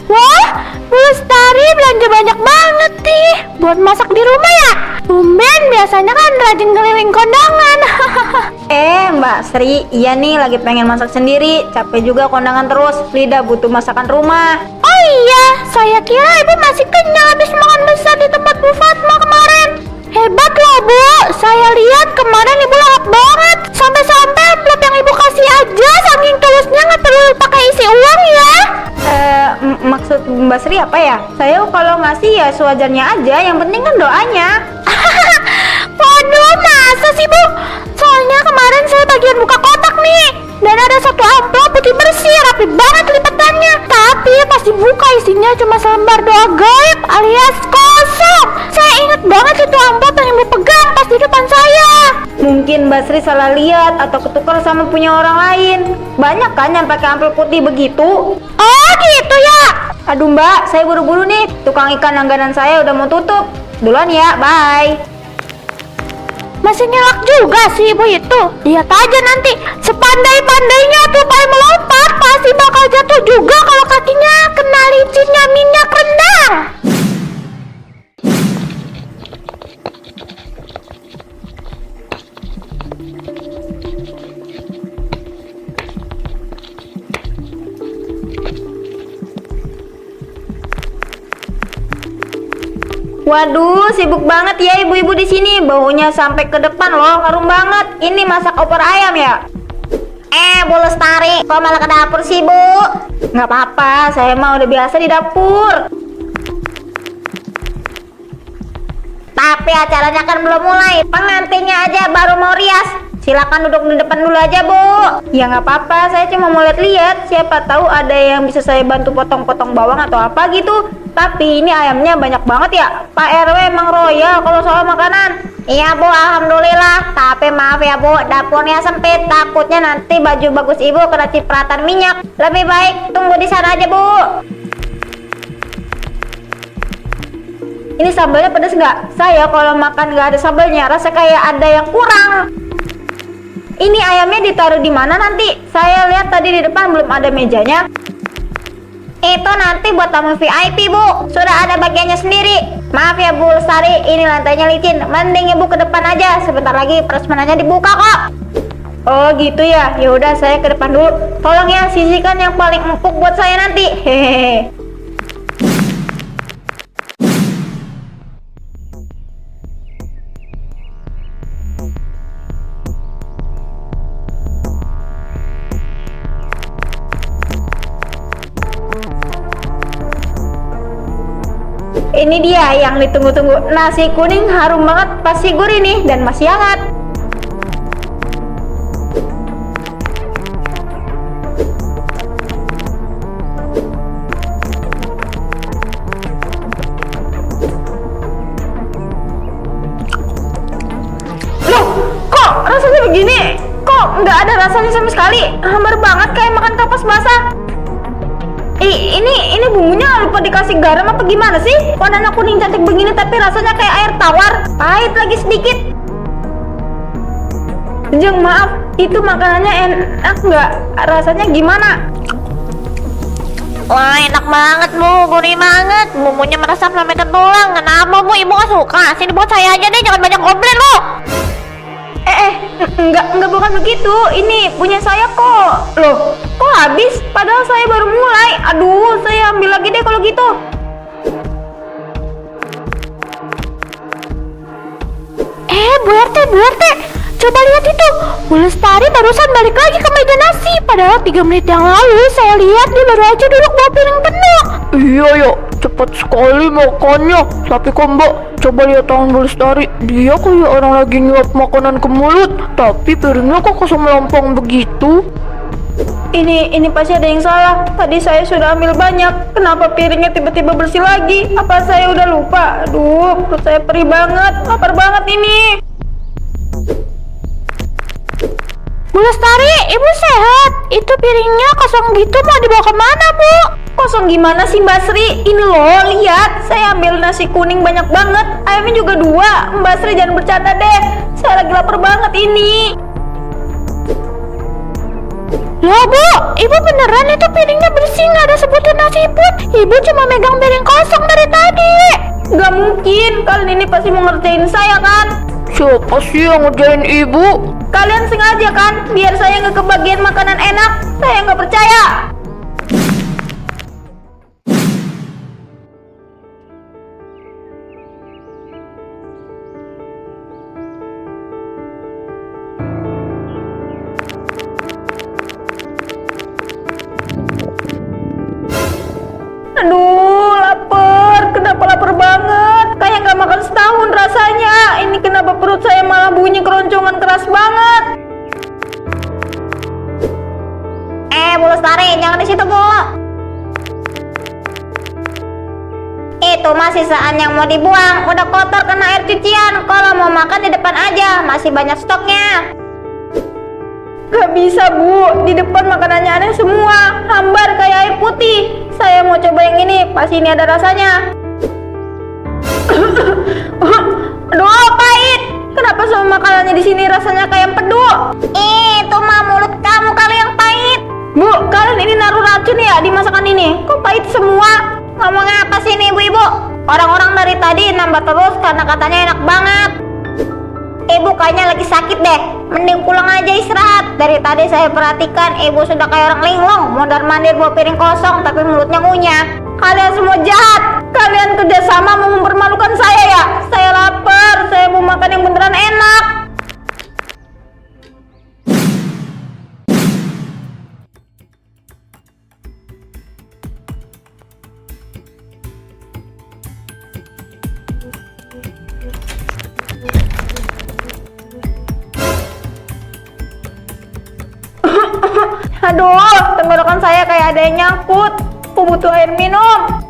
Wah, Bu Lestari belanja banyak banget nih buat masak di rumah ya. Tumben, biasanya kan rajin keliling kondangan. Mbak Sri, iya nih lagi pengen masak sendiri. Capek juga kondangan terus, lidah butuh masakan rumah. Oh iya, saya kira ibu masih kenyang habis makan besar di tempat Bu Fatma kemarin. Hebat loh Bu, saya lihat kemarin ibu lahap banget. Sampai-sampai amplop yang ibu kasih aja saking tulusnya nggak perlu pakai isi uang ya. Maksud Mbak Sri apa ya? Saya kalau ngasih ya sewajarnya aja, yang penting kan doanya. Waduh, masa sih Bu? Soalnya kemarin saya bagian buka kotak nih, dan ada satu amplop putih bersih, rapi banget lipatannya. Tapi Tapi pas dibuka isinya cuma selembar doa gaib alias kosong. Saya ingat banget itu amplop yang ibu pegang pas di depan saya. Mungkin Mbak Sri salah lihat atau ketukar sama punya orang lain. Banyak kan yang pakai amplop putih begitu? Oh gitu ya. Aduh Mbak, saya buru-buru nih. Tukang ikan langganan saya udah mau tutup. Duluan ya, bye. Masih ngelak juga sih ibu itu. Lihat aja nanti, sepandai-pandainya tuh paling melompat pasti bakal jatuh juga kalau kakinya kena licinnya minyak rendang. Waduh, sibuk banget ya ibu-ibu di sini. Baunya sampai ke depan loh, harum banget. Ini masak opor ayam ya? Bu Lestari, kok malah ke dapur sih Bu? Nggak apa-apa, saya mah udah biasa di dapur. Tapi acaranya kan belum mulai, pengantinnya aja baru mau rias. Silakan duduk di depan dulu aja Bu. Ya nggak apa-apa, saya cuma mau lihat-lihat. Siapa tahu ada yang bisa saya bantu potong-potong bawang atau apa gitu. Tapi ini ayamnya banyak banget ya. Pak RW emang royal kalau soal makanan. Iya Bu, alhamdulillah. Tapi maaf ya Bu, dapurnya sempit. Takutnya nanti baju bagus Ibu kena cipratan minyak. Lebih baik tunggu di sana aja Bu. Ini sambalnya pedas nggak? Saya kalau makan nggak ada sambalnya, rasa kayak ada yang kurang. Ini ayamnya ditaruh di mana nanti? Saya lihat tadi di depan belum ada mejanya. Itu nanti buat tamu VIP Bu, sudah ada bagiannya sendiri. Maaf ya Bu Lestari, ini lantainya licin. Mending Ibu ke depan aja, sebentar lagi prasmananya dibuka kok. Oh gitu ya. Ya udah saya ke depan dulu. Tolong ya sisihkan yang paling empuk buat saya nanti. Hehehe. Ini dia yang ditunggu-tunggu. Nasi kuning harum banget, pasti gurih nih dan masih hangat. Loh, kok rasanya begini? Kok nggak ada rasanya sama sekali? Hambar banget kayak makan kapas basah. Ini bumbunya lupa dikasih garam apa gimana sih? Warnanya kuning cantik begini tapi rasanya kayak air tawar. Pahit lagi sedikit. Jeng, maaf, itu makanannya enak nggak? Rasanya gimana? Wah enak banget Bu, gurih banget. Bumbunya meresap sampai ke tulang. Kenapa Bu, Ibu gak suka? Sini buat saya aja deh, jangan banyak komplain lu. Enggak bukan begitu. Ini punya saya kok. Loh, kok habis? Padahal saya baru mulai. Aduh, saya ambil lagi deh kalau gitu. Bu RT, coba lihat itu. Bu Lestari barusan balik lagi ke meja nasi. Padahal 3 menit yang lalu saya lihat dia baru aja duduk bawa piring penuh. Iya ya, cepat sekali makannya. Tapi kok Mbak, coba lihat tangan Bu Lestari. Dia kayak orang lagi nyuap makanan ke mulut, tapi piringnya kok kosong melompong begitu. Ini pasti ada yang salah. Tadi saya sudah ambil banyak. Kenapa piringnya tiba-tiba bersih lagi? Apa saya udah lupa? Aduh, perut saya perih banget. Lapar banget ini. Bu Lestari, Ibu sehat? Itu piringnya kosong gitu mau dibawa kemana Bu? Kosong gimana sih Mbak Sri? Ini loh, lihat. Saya ambil nasi kuning banyak banget. Ayamnya juga 2. Mbak Sri jangan bercanda deh. Saya lagi lapar banget ini. Loh Bu, Ibu beneran itu piringnya bersih, nggak ada sebutan nasi pun. Ibu cuma megang piring kosong dari tadi. Gak mungkin. Kalian ini pasti mau ngerjain saya kan? Siapa sih yang ngerjain Ibu? Kalian sengaja kan? Biar saya nggak kebagian makanan enak. Saya nggak percaya. Aduh, lapar. Kenapa lapar banget? Kayak nggak makan setahun rasanya. Ini kenapa perut saya malah bunyi keroncongan keras banget? Bu Lestari, jangan di situ Bu. Itu mah sisaan yang mau dibuang. Udah kotor kena air cucian. Kalau mau makan di depan aja, masih banyak stoknya. Gak bisa Bu, di depan makanannya aneh semua, hambar kayak air putih. Saya mau coba yang ini, pasti ini ada rasanya. Aduh, pahit. Kenapa semua makanannya di sini rasanya kayak empedu? Itu mah mulut kamu kali yang pahit. Bu, kalian ini naruh racun ya di masakan ini? Kok pahit semua? Ngomong apa sih nih ibu-ibu? Orang-orang dari tadi nambah terus karena katanya enak banget. Ibu kayaknya lagi sakit deh. Mending pulang aja istirahat. Dari tadi saya perhatikan ibu sudah kayak orang linglung, mondar-mandir bawa piring kosong tapi mulutnya ngunyah. Kalian semua jahat. Kalian kerjasama mau mempermalukan saya ya? Saya lapar, saya mau makan yang beneran enak. Aduh, tenggorokan saya kayak ada yang nyangkut. Aku butuh air minum.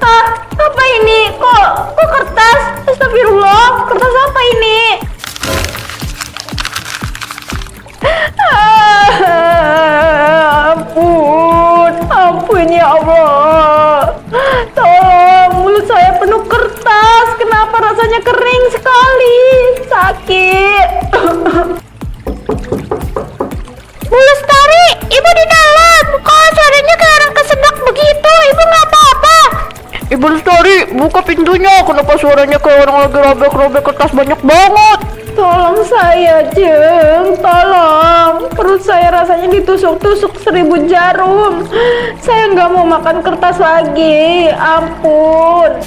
Hah, apa ini? Kok kertas? Astagfirullah, kertas apa ini? Ampun ya Allah. Tolong, mulut saya penuh kertas. Kenapa rasanya kering sekali? Sakit. Bu Lestari, ibu di dalam. Kok suaranya kayak orang kesedak begitu? Ibu nggak apa-apa? Ibu Lestari, buka pintunya. Kenapa suaranya kayak orang lagi robek-robek kertas banyak banget? Tolong saya, Jeng. Tolong. Perut saya rasanya ditusuk-tusuk 1000 jarum. Saya nggak mau makan kertas lagi. Ampun.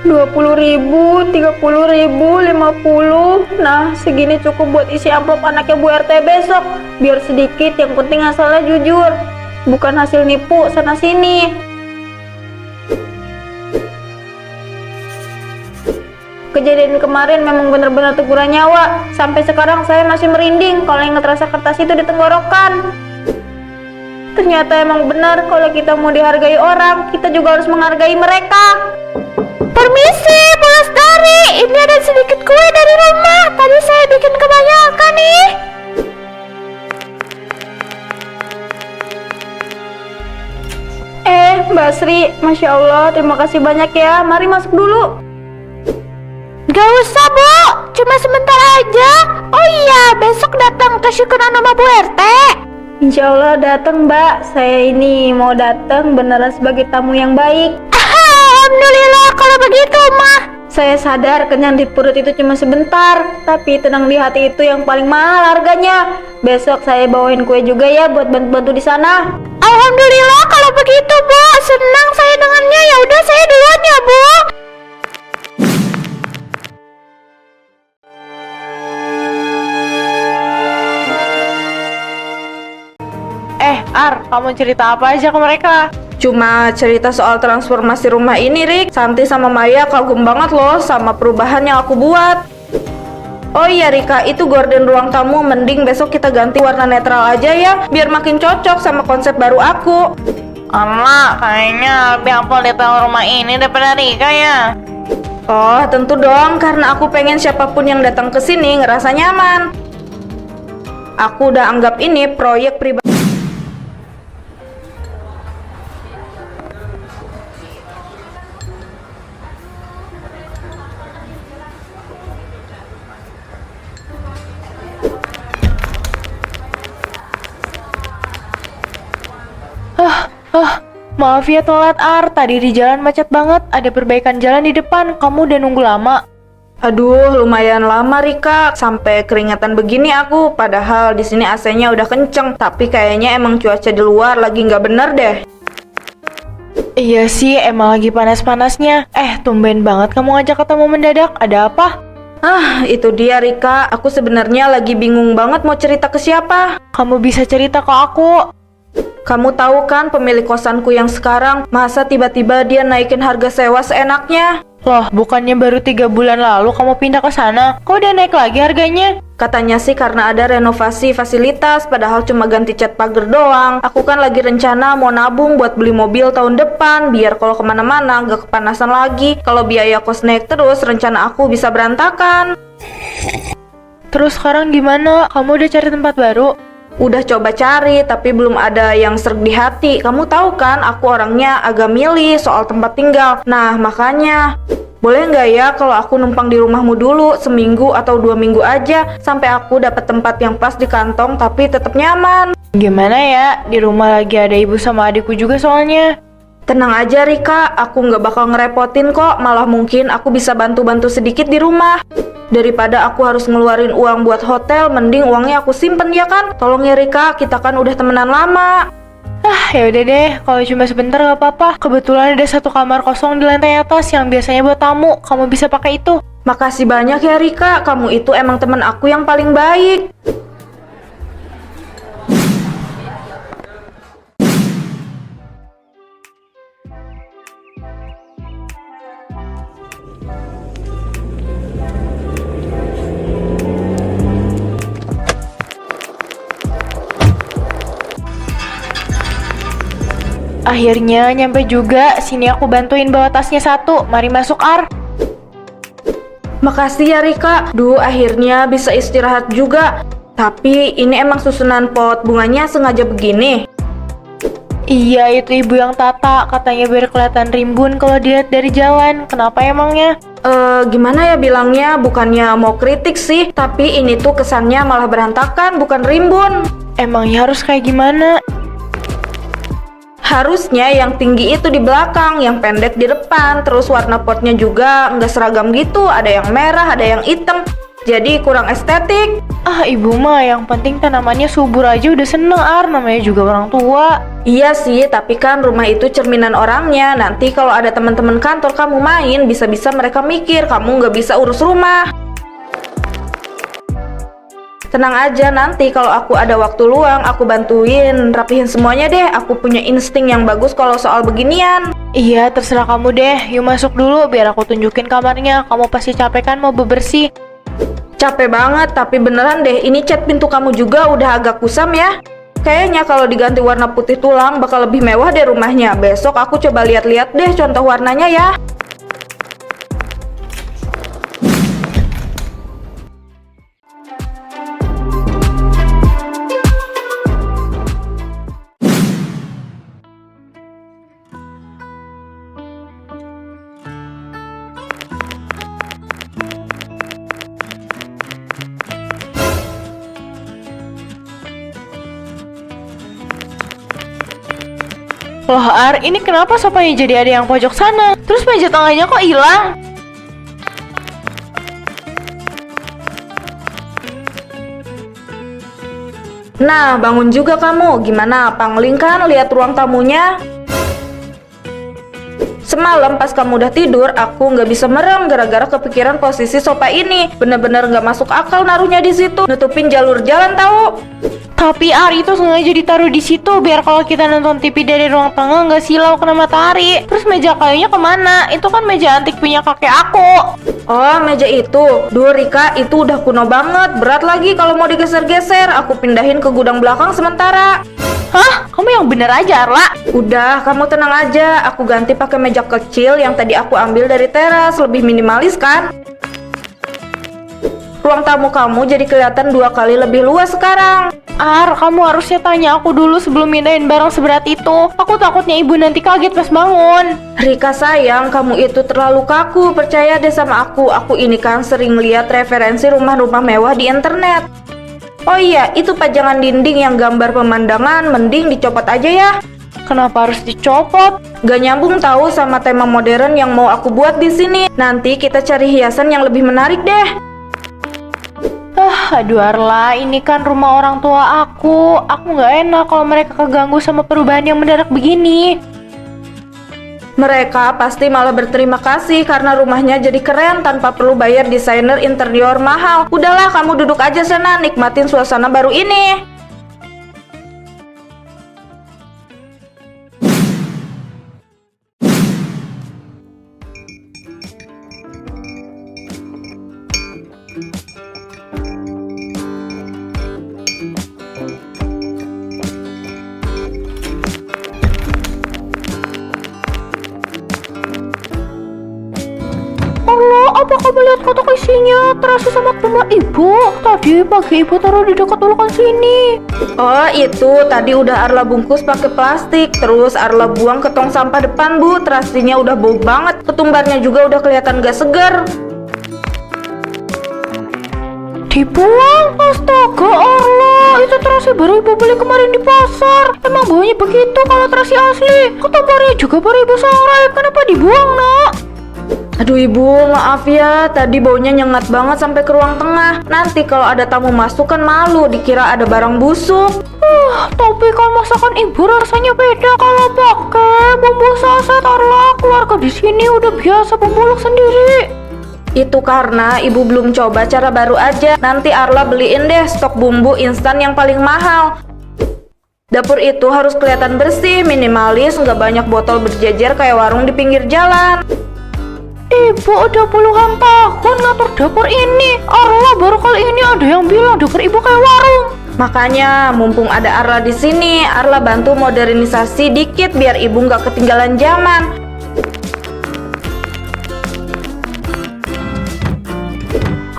Rp20.000, Rp30.000, Rp50. Nah, segini cukup buat isi amplop anaknya Bu RT besok. Biar sedikit, yang penting asalnya jujur. Bukan hasil nipu sana sini. Kejadian kemarin memang benar-benar teguran nyawa. Sampai sekarang saya masih merinding kalau ingat rasa kertas itu di tenggorokan. Ternyata emang benar kalau kita mau dihargai orang, kita juga harus menghargai mereka. Permisi, Bu Lestari. Ini ada sedikit kue dari rumah. Tadi saya bikin kebanyakan nih. Mbak Sri, Masya Allah, terima kasih banyak ya. Mari masuk dulu. Gak usah, Bu. Cuma sebentar aja. Oh iya, besok datang tasyukuran sama Bu RT. Insya Allah datang, Mbak. Saya ini mau datang beneran sebagai tamu yang baik. Alhamdulillah kalau begitu, mah. Saya sadar kenyang di perut itu cuma sebentar, tapi tenang di hati itu yang paling mahal harganya. Besok saya bawain kue juga ya buat bantu-bantu di sana. Alhamdulillah kalau begitu, Bu. Senang saya dengannya. Ya udah, saya duluan ya, Bu. Ar, kamu cerita apa aja ke mereka? Cuma cerita soal transformasi rumah ini, Rik. Santi sama Maya kagum banget loh sama perubahan yang aku buat. Oh iya Rika, itu gorden ruang tamu mending besok kita ganti warna netral aja ya, biar makin cocok sama konsep baru aku. Alah, kayaknya lebih ampel detail rumah ini daripada Rika ya. Oh, tentu dong, karena aku pengen siapapun yang datang ke sini ngerasa nyaman. Aku udah anggap ini proyek pribadi. Maaf ya telat Ar, tadi di jalan macet banget, ada perbaikan jalan di depan, kamu udah nunggu lama. Aduh, lumayan lama Rika, sampai keringatan begini aku. Padahal di sini AC-nya udah kenceng, tapi kayaknya emang cuaca di luar lagi nggak bener deh. Iya sih, emang lagi panas-panasnya. Tumben banget kamu ngajak ketemu mendadak, ada apa? Itu dia Rika, aku sebenarnya lagi bingung banget mau cerita ke siapa. Kamu bisa cerita ke aku. Kamu tahu kan pemilik kosanku yang sekarang, masa tiba-tiba dia naikin harga sewa seenaknya? Loh, bukannya baru 3 bulan lalu kamu pindah ke sana? Kok udah naik lagi harganya? Katanya sih karena ada renovasi fasilitas, padahal cuma ganti cat pagar doang. Aku kan lagi rencana mau nabung buat beli mobil tahun depan, biar kalau kemana-mana gak kepanasan lagi. Kalau biaya kos naik terus, rencana aku bisa berantakan. Terus sekarang gimana? Kamu udah cari tempat baru? Udah coba cari, tapi belum ada yang serg di hati. Kamu tahu kan, aku orangnya agak milih soal tempat tinggal. Nah, makanya, boleh nggak ya kalau aku numpang di rumahmu dulu, seminggu atau 2 minggu aja, sampai aku dapat tempat yang pas di kantong, tapi tetap nyaman. Gimana ya? Di rumah lagi ada ibu sama adikku juga soalnya. Tenang aja Rika, aku nggak bakal ngerepotin kok, malah mungkin aku bisa bantu-bantu sedikit di rumah. Daripada aku harus ngeluarin uang buat hotel, mending uangnya aku simpen ya kan? Tolong ya Rika, kita kan udah temenan lama. Ya udah deh, kalau cuma sebentar gak apa-apa. Kebetulan ada 1 kamar kosong di lantai atas yang biasanya buat tamu. Kamu bisa pakai itu. Makasih banyak ya Rika, kamu itu emang temen aku yang paling baik. Akhirnya nyampe juga. Sini aku bantuin bawa tasnya 1. Mari masuk Ar. Makasih ya Rika, akhirnya bisa istirahat juga. Tapi ini emang susunan pot bunganya sengaja begini. Iya, itu ibu yang tata. Katanya biar kelihatan rimbun kalau dilihat dari jalan. Kenapa emangnya? Gimana ya bilangnya, bukannya mau kritik sih, tapi ini tuh kesannya malah berantakan, bukan rimbun. Emangnya harus kayak gimana? Harusnya yang tinggi itu di belakang, yang pendek di depan. Terus warna potnya juga nggak seragam gitu, ada yang merah, ada yang hitam. Jadi kurang estetik. Ibu mah yang penting tanamannya subur aja udah seneng Ar, namanya juga orang tua. Iya sih, tapi kan rumah itu cerminan orangnya. Nanti kalau ada teman-teman kantor kamu main, bisa-bisa mereka mikir kamu nggak bisa urus rumah. Tenang aja, nanti kalau aku ada waktu luang, aku bantuin rapihin semuanya deh. Aku punya insting yang bagus kalau soal beginian. Iya, terserah kamu deh. Yuk masuk dulu biar aku tunjukin kamarnya. Kamu pasti capek kan mau bebersih? Capek banget, tapi beneran deh, ini cat pintu kamu juga udah agak kusam ya. Kayaknya kalau diganti warna putih tulang bakal lebih mewah deh rumahnya. Besok aku coba lihat-lihat deh contoh warnanya ya. Loh Ar, ini kenapa sofanya jadi ada yang pojok sana? Terus meja tengahnya kok hilang? Nah, bangun juga kamu. Gimana, pangling kan lihat ruang tamunya? Semalam pas kamu udah tidur, aku nggak bisa merem gara-gara kepikiran posisi sofa ini. Bener-bener nggak masuk akal naruhnya di situ, nutupin jalur jalan tahu. Tapi Ar, itu sengaja ditaruh di situ biar kalau kita nonton TV dari ruang tengah nggak silau kena matahari. Terus meja kayunya kemana? Itu kan meja antik punya kakek aku. Oh, meja itu. Rika, itu udah kuno banget. Berat lagi kalau mau digeser-geser. Aku pindahin ke gudang belakang sementara. Hah? Kamu yang bener aja, Arla. Udah, kamu tenang aja. Aku ganti pakai meja kecil yang tadi aku ambil dari teras. Lebih minimalis kan? Ruang tamu kamu jadi kelihatan 2 kali lebih luas sekarang. Ar, kamu harusnya tanya aku dulu sebelum mindahin barang seberat itu. Aku takutnya ibu nanti kaget pas bangun. Rika sayang, kamu itu terlalu kaku. Percaya deh sama aku. Aku ini kan sering lihat referensi rumah-rumah mewah di internet. Oh iya, itu pajangan dinding yang gambar pemandangan, mending dicopot aja ya. Kenapa harus dicopot? Gak nyambung tahu sama tema modern yang mau aku buat di sini. Nanti kita cari hiasan yang lebih menarik deh. Aduh Arla, ini kan rumah orang tua aku. Aku nggak enak kalau mereka keganggu sama perubahan yang mendadak begini. Mereka pasti malah berterima kasih karena rumahnya jadi keren tanpa perlu bayar desainer interior mahal. Udahlah, kamu duduk aja sana, nikmatin suasana baru ini. Allah, apa kamu lihat kotak isinya? Terasi sama rumah ibu. Tadi pagi ibu taruh di dekat ulekan sini. Oh, itu tadi udah Arla bungkus pakai plastik. Terus Arla buang ke tong sampah depan, Bu. Terasinya udah bau banget. Ketumbarnya juga udah kelihatan gak segar. Dibuang? Astaga, Arla, itu terasi baru ibu beli kemarin di pasar. Emang baunya begitu kalau terasi asli? Ketumbarnya juga baru ibu sangrai. Kenapa dibuang, Nak? Aduh ibu, maaf ya, tadi baunya nyengat banget sampai ke ruang tengah. Nanti kalau ada tamu masuk kan malu, dikira ada barang busuk. Tapi kan masakan ibu rasanya beda kalau pakai bumbu saset. Arla, keluarga di sini udah biasa bumbu sendiri. Itu karena ibu belum coba cara baru aja. Nanti Arla beliin deh stok bumbu instan yang paling mahal. Dapur itu harus kelihatan bersih, minimalis, nggak banyak botol berjejer kayak warung di pinggir jalan. Ibu udah puluhan tahun ngatur dapur ini. Arla baru kali ini ada yang bilang dapur ibu kayak warung. Makanya mumpung ada Arla di sini, Arla bantu modernisasi dikit biar ibu nggak ketinggalan zaman.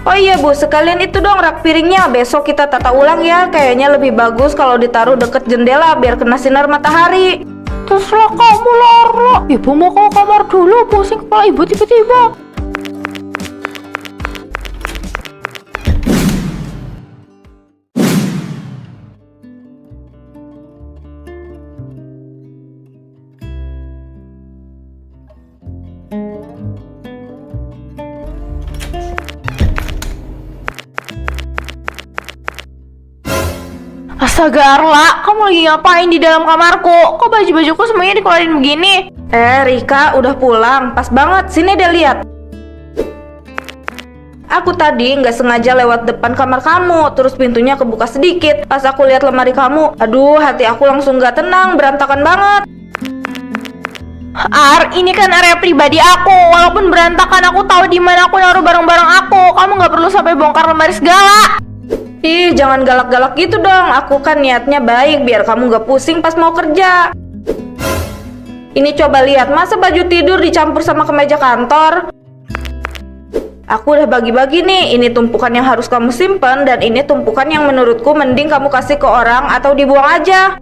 Oh iya Bu, sekalian itu dong rak piringnya. Besok kita tata ulang ya. Kayaknya lebih bagus kalau ditaruh deket jendela biar kena sinar matahari. Terserah kamu lah, Arla. Ibu mau ke kamar dulu, pusing kepala ibu tiba-tiba. Astaga Arla, kamu lagi ngapain di dalam kamarku? Kok baju-bajuku semuanya dikeluarin begini? Rika udah pulang, pas banget. Sini deh lihat. Aku tadi nggak sengaja lewat depan kamar kamu, terus pintunya kebuka sedikit. Pas aku lihat lemari kamu, aduh hati aku langsung nggak tenang, berantakan banget. Ini kan area pribadi aku. Walaupun berantakan, aku tahu di mana aku naruh barang-barang aku. Kamu nggak perlu sampai bongkar lemari segala. Ih, jangan galak-galak gitu dong. Aku kan niatnya baik biar kamu gak pusing pas mau kerja. Ini coba lihat, masa baju tidur dicampur sama kemeja kantor? Aku udah bagi-bagi nih. Ini tumpukan yang harus kamu simpen, dan ini tumpukan yang menurutku mending kamu kasih ke orang atau dibuang aja.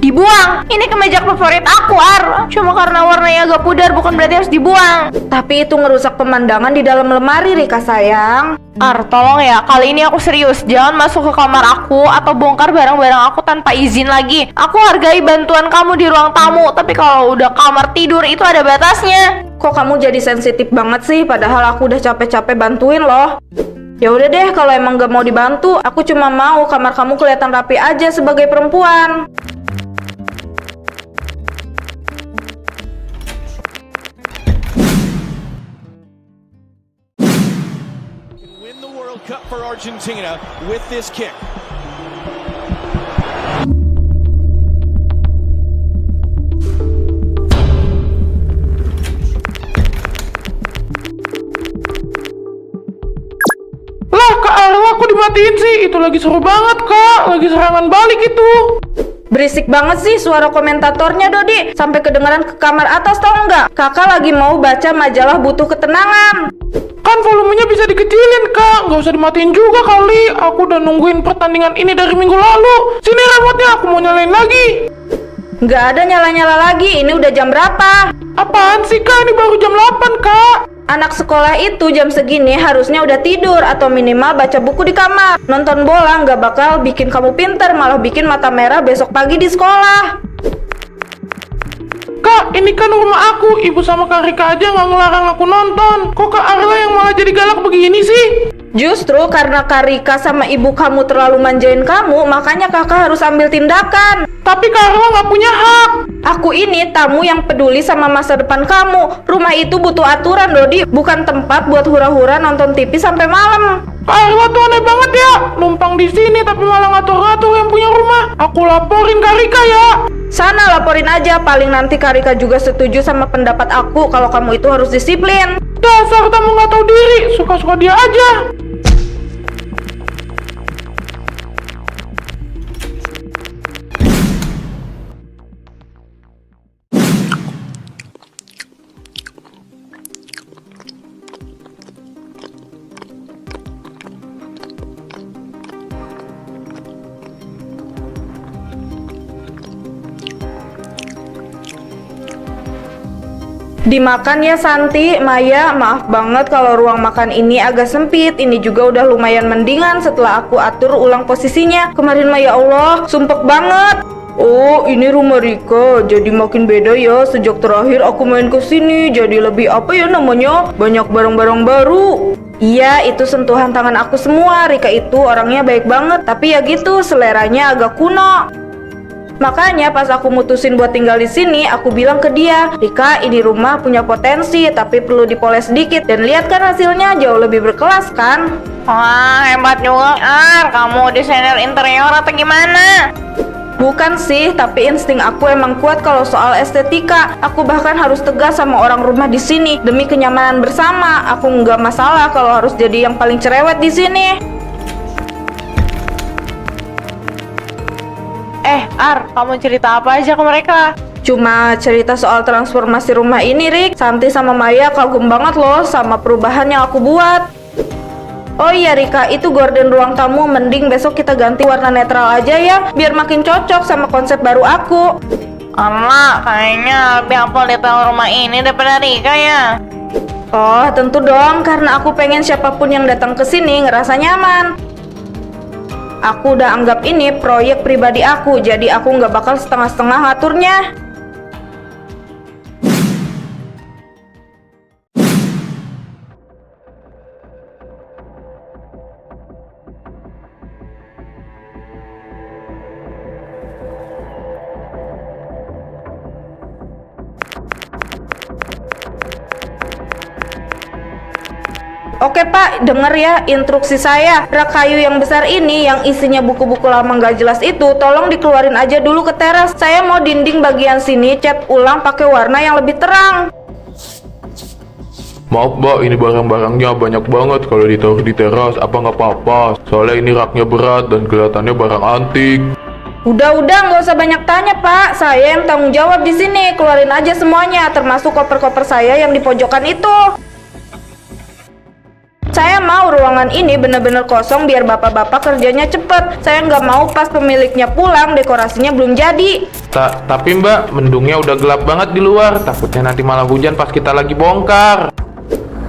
Dibuang. Ini kemeja favorit aku, Ar. Cuma karena warnanya agak pudar bukan berarti harus dibuang. Tapi itu ngerusak pemandangan di dalam lemari, Rika sayang. Ar, tolong ya, kali ini aku serius. Jangan masuk ke kamar aku atau bongkar barang-barang aku tanpa izin lagi. Aku hargai bantuan kamu di ruang tamu, tapi kalau udah kamar tidur itu ada batasnya. Kok kamu jadi sensitif banget sih? Padahal aku udah capek-capek bantuin loh. Ya udah deh, kalau emang gak mau dibantu, aku cuma mau kamar kamu kelihatan rapi aja sebagai perempuan. Win the World Cup for Argentina with this kick. Lah, Kak Arla, kok dimatiin sih? Itu lagi seru banget, Kak. Lagi serangan balik itu. Berisik banget sih suara komentatornya, Dodi. Sampai kedengeran ke kamar atas, tau nggak? Kakak lagi mau baca majalah Butuh Ketenangan. Kan volumenya bisa dikecilin, Kak. Nggak usah dimatiin juga kali. Aku udah nungguin pertandingan ini dari minggu lalu. Sini remote-nya, aku mau nyalain lagi. Nggak ada nyala-nyala lagi, ini udah jam berapa? Apaan sih, Kak? Ini baru jam 8, Kak. Anak sekolah itu jam segini harusnya udah tidur atau minimal baca buku di kamar. Nonton bola nggak bakal bikin kamu pinter, malah bikin mata merah besok pagi di sekolah. Kak, ini kan rumah aku. Ibu sama Kak Rika aja nggak ngelarang aku nonton. Kok Kak Arla yang malah jadi galak begini sih? Justru karena Kak Rika sama ibu kamu terlalu manjain kamu, makanya kakak harus ambil tindakan. Tapi Carla nggak punya hak. Aku ini tamu yang peduli sama masa depan kamu. Rumah itu butuh aturan, Dodi, bukan tempat buat hura-hura nonton TV sampai malam. Carla tuh aneh banget ya, numpang di sini tapi malah ngatur-ngatur yang punya rumah. Aku laporin Kak Rika ya. Sana laporin aja, paling nanti Kak Rika juga setuju sama pendapat aku kalau kamu itu harus disiplin. Dasar kamu nggak tahu diri, suka-suka dia aja. Dimakan ya Santi, Maya, maaf banget kalau ruang makan ini agak sempit. Ini juga udah lumayan mendingan setelah aku atur ulang posisinya. Kemarin mah ya Allah, sumpek banget. Oh, ini rumah Rika, jadi makin beda ya sejak terakhir aku main ke sini. Jadi lebih apa ya namanya? Banyak barang-barang baru. Iya, itu sentuhan tangan aku semua. Rika itu orangnya baik banget, tapi ya gitu, seleranya agak kuno. Makanya pas aku mutusin buat tinggal di sini, aku bilang ke dia, Rika, ini rumah punya potensi, tapi perlu dipoles sedikit. Dan lihat kan hasilnya jauh lebih berkelas kan? Wah, hebat juga, Ar. Kamu desainer interior atau gimana? Bukan sih, tapi insting aku emang kuat kalau soal estetika. Aku bahkan harus tegas sama orang rumah di sini demi kenyamanan bersama. Aku nggak masalah kalau harus jadi yang paling cerewet di sini. Ar, kamu cerita apa aja ke mereka? Cuma cerita soal transformasi rumah ini, Rik. Santi sama Maya kagum banget loh sama perubahan yang aku buat. Oh iya Rika, itu gorden ruang tamu mending besok kita ganti warna netral aja ya, biar makin cocok sama konsep baru aku. Karena kayaknya lebih hafal detail rumah ini daripada Rika ya. Oh tentu dong, karena aku pengen siapapun yang datang ke sini ngerasa nyaman. Aku udah anggap ini proyek pribadi aku, jadi aku nggak bakal setengah-setengah ngaturnya. Oke Pak, denger ya instruksi saya. Rak kayu yang besar ini yang isinya buku-buku lama nggak jelas itu, tolong dikeluarin aja dulu ke teras. Saya mau dinding bagian sini cat ulang pakai warna yang lebih terang. Maaf mbak, ini barang-barangnya banyak banget. Kalau ditaruh di teras apa nggak apa-apa? Soalnya ini raknya berat dan kelihatannya barang antik. Udah, nggak usah banyak tanya Pak. Saya yang tanggung jawab di sini. Keluarin aja semuanya, termasuk koper-koper saya yang di pojokan itu. Saya mau ruangan ini bener-bener kosong biar bapak-bapak kerjanya cepet. Saya nggak mau pas pemiliknya pulang dekorasinya belum jadi. Tapi mbak, mendungnya udah gelap banget di luar. Takutnya nanti malah hujan pas kita lagi bongkar.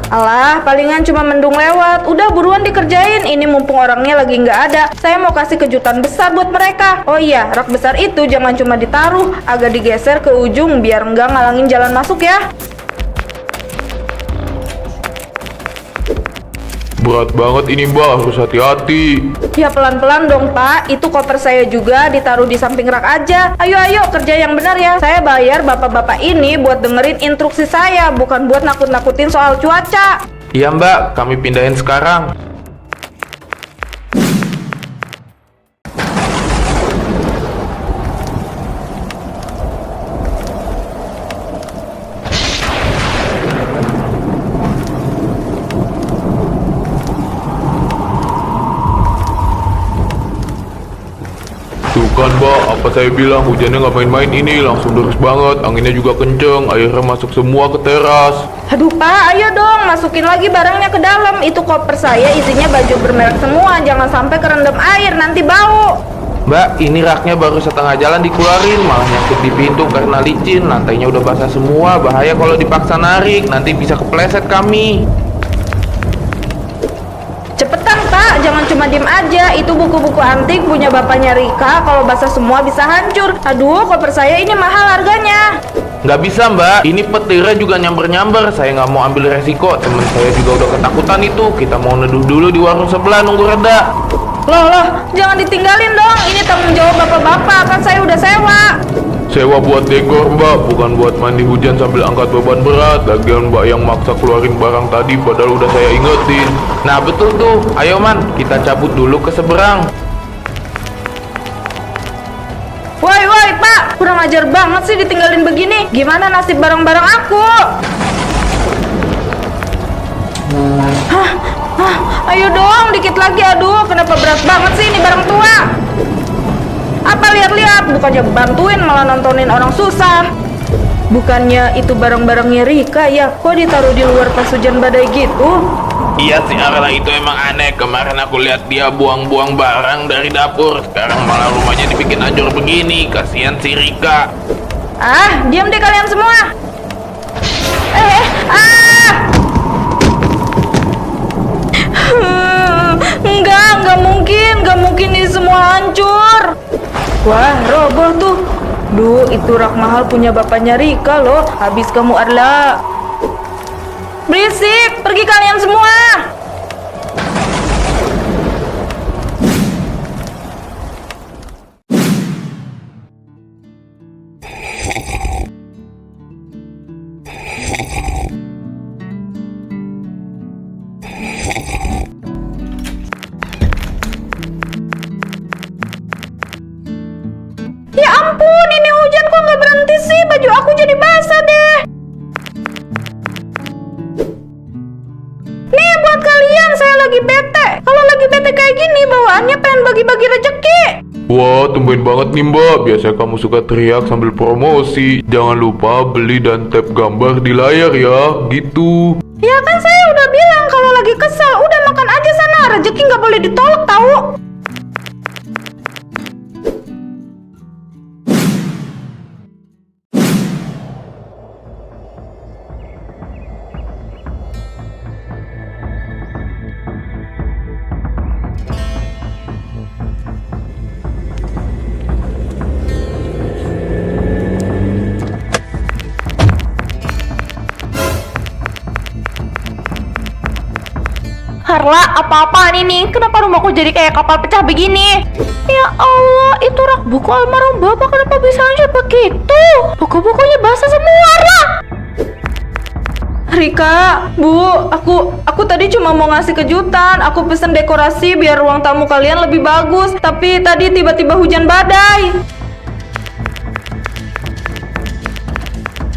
Alah, palingan cuma mendung lewat. Udah buruan dikerjain, ini mumpung orangnya lagi nggak ada. Saya mau kasih kejutan besar buat mereka. Oh iya, rak besar itu jangan cuma ditaruh, agak digeser ke ujung biar nggak ngalangin jalan masuk ya. Berat banget ini mbak, harus hati-hati. Ya pelan-pelan dong Pak, itu koper saya juga ditaruh di samping rak aja. Ayo kerja yang benar ya. Saya bayar bapak-bapak ini buat dengerin instruksi saya, bukan buat nakut-nakutin soal cuaca. Iya mbak, kami pindahin sekarang. Tuh kan mbak, apa saya bilang hujannya nggak main-main ini, langsung deras banget, anginnya juga kenceng, airnya masuk semua ke teras. Aduh Pak, ayo dong masukin lagi barangnya ke dalam. Itu koper saya isinya baju bermerek semua, jangan sampai kerendam air, nanti bau. Mbak, ini raknya baru setengah jalan dikeluarin, malah nyangkut di pintu karena licin. Lantainya udah basah semua, bahaya kalau dipaksa narik, nanti bisa kepleset kami. Cepetan Pak, jangan cuma diem aja. Itu buku-buku antik punya bapaknya Rika. Kalau basah semua bisa hancur. Aduh, koper saya ini mahal harganya. Nggak bisa mbak, ini petirnya juga nyamber-nyamber. Saya nggak mau ambil resiko, temen saya juga udah ketakutan itu. Kita mau neduh dulu di warung sebelah nunggu reda. Loh, jangan ditinggalin dong. Ini tanggung jawab bapak-bapak, kan saya udah sewa. Sewa buat dekor mbak, bukan buat mandi hujan sambil angkat beban berat. Lagian mbak yang maksa keluarin barang tadi padahal udah saya ingetin. Nah betul tuh, ayo man, kita cabut dulu ke seberang. Woi, Pak, kurang ajar banget sih ditinggalin begini. Gimana nasib barang-barang aku? Ayo dong, dikit lagi. Aduh, kenapa berat banget sih ini barang tua? Apa lihat-lihat, bukannya bantuin malah nontonin orang susah. Bukannya itu barang-barangnya Rika ya? Kok ditaruh di luar pas hujan badai gitu? Iya sih Arla, itu emang aneh. Kemarin aku lihat dia buang-buang barang dari dapur. Sekarang malah rumahnya dibikin hancur begini. Kasihan si Rika. Ah, diam deh kalian semua. Enggak mungkin ini semua hancur. Wah, roboh tuh. Duh, itu rak mahal punya bapaknya Rika loh. Habis kamu Arla. Berisik, pergi kalian semua. Ya ampun, ini hujan kok nggak berhenti sih? Baju aku jadi basah deh. Nih buat kalian, saya lagi bete. Kalau lagi bete kayak gini, bawaannya pengen bagi-bagi rezeki. Wah, tumben banget nih mbak. Biasanya kamu suka teriak sambil promosi. Jangan lupa beli dan tap gambar di layar ya, gitu. Ya kan saya udah bilang kalau lagi kesal, udah makan aja sana. Rezeki nggak boleh ditolak tahu. Carla, apa-apaan ini? Kenapa rumahku jadi kayak kapal pecah begini? Ya Allah, itu rak buku almarhum bapak kenapa bisa hancur begitu? Buku-bukunya basah semua, Rak. Rika, Bu, aku tadi cuma mau ngasih kejutan. Aku pesen dekorasi biar ruang tamu kalian lebih bagus. Tapi tadi tiba-tiba hujan badai.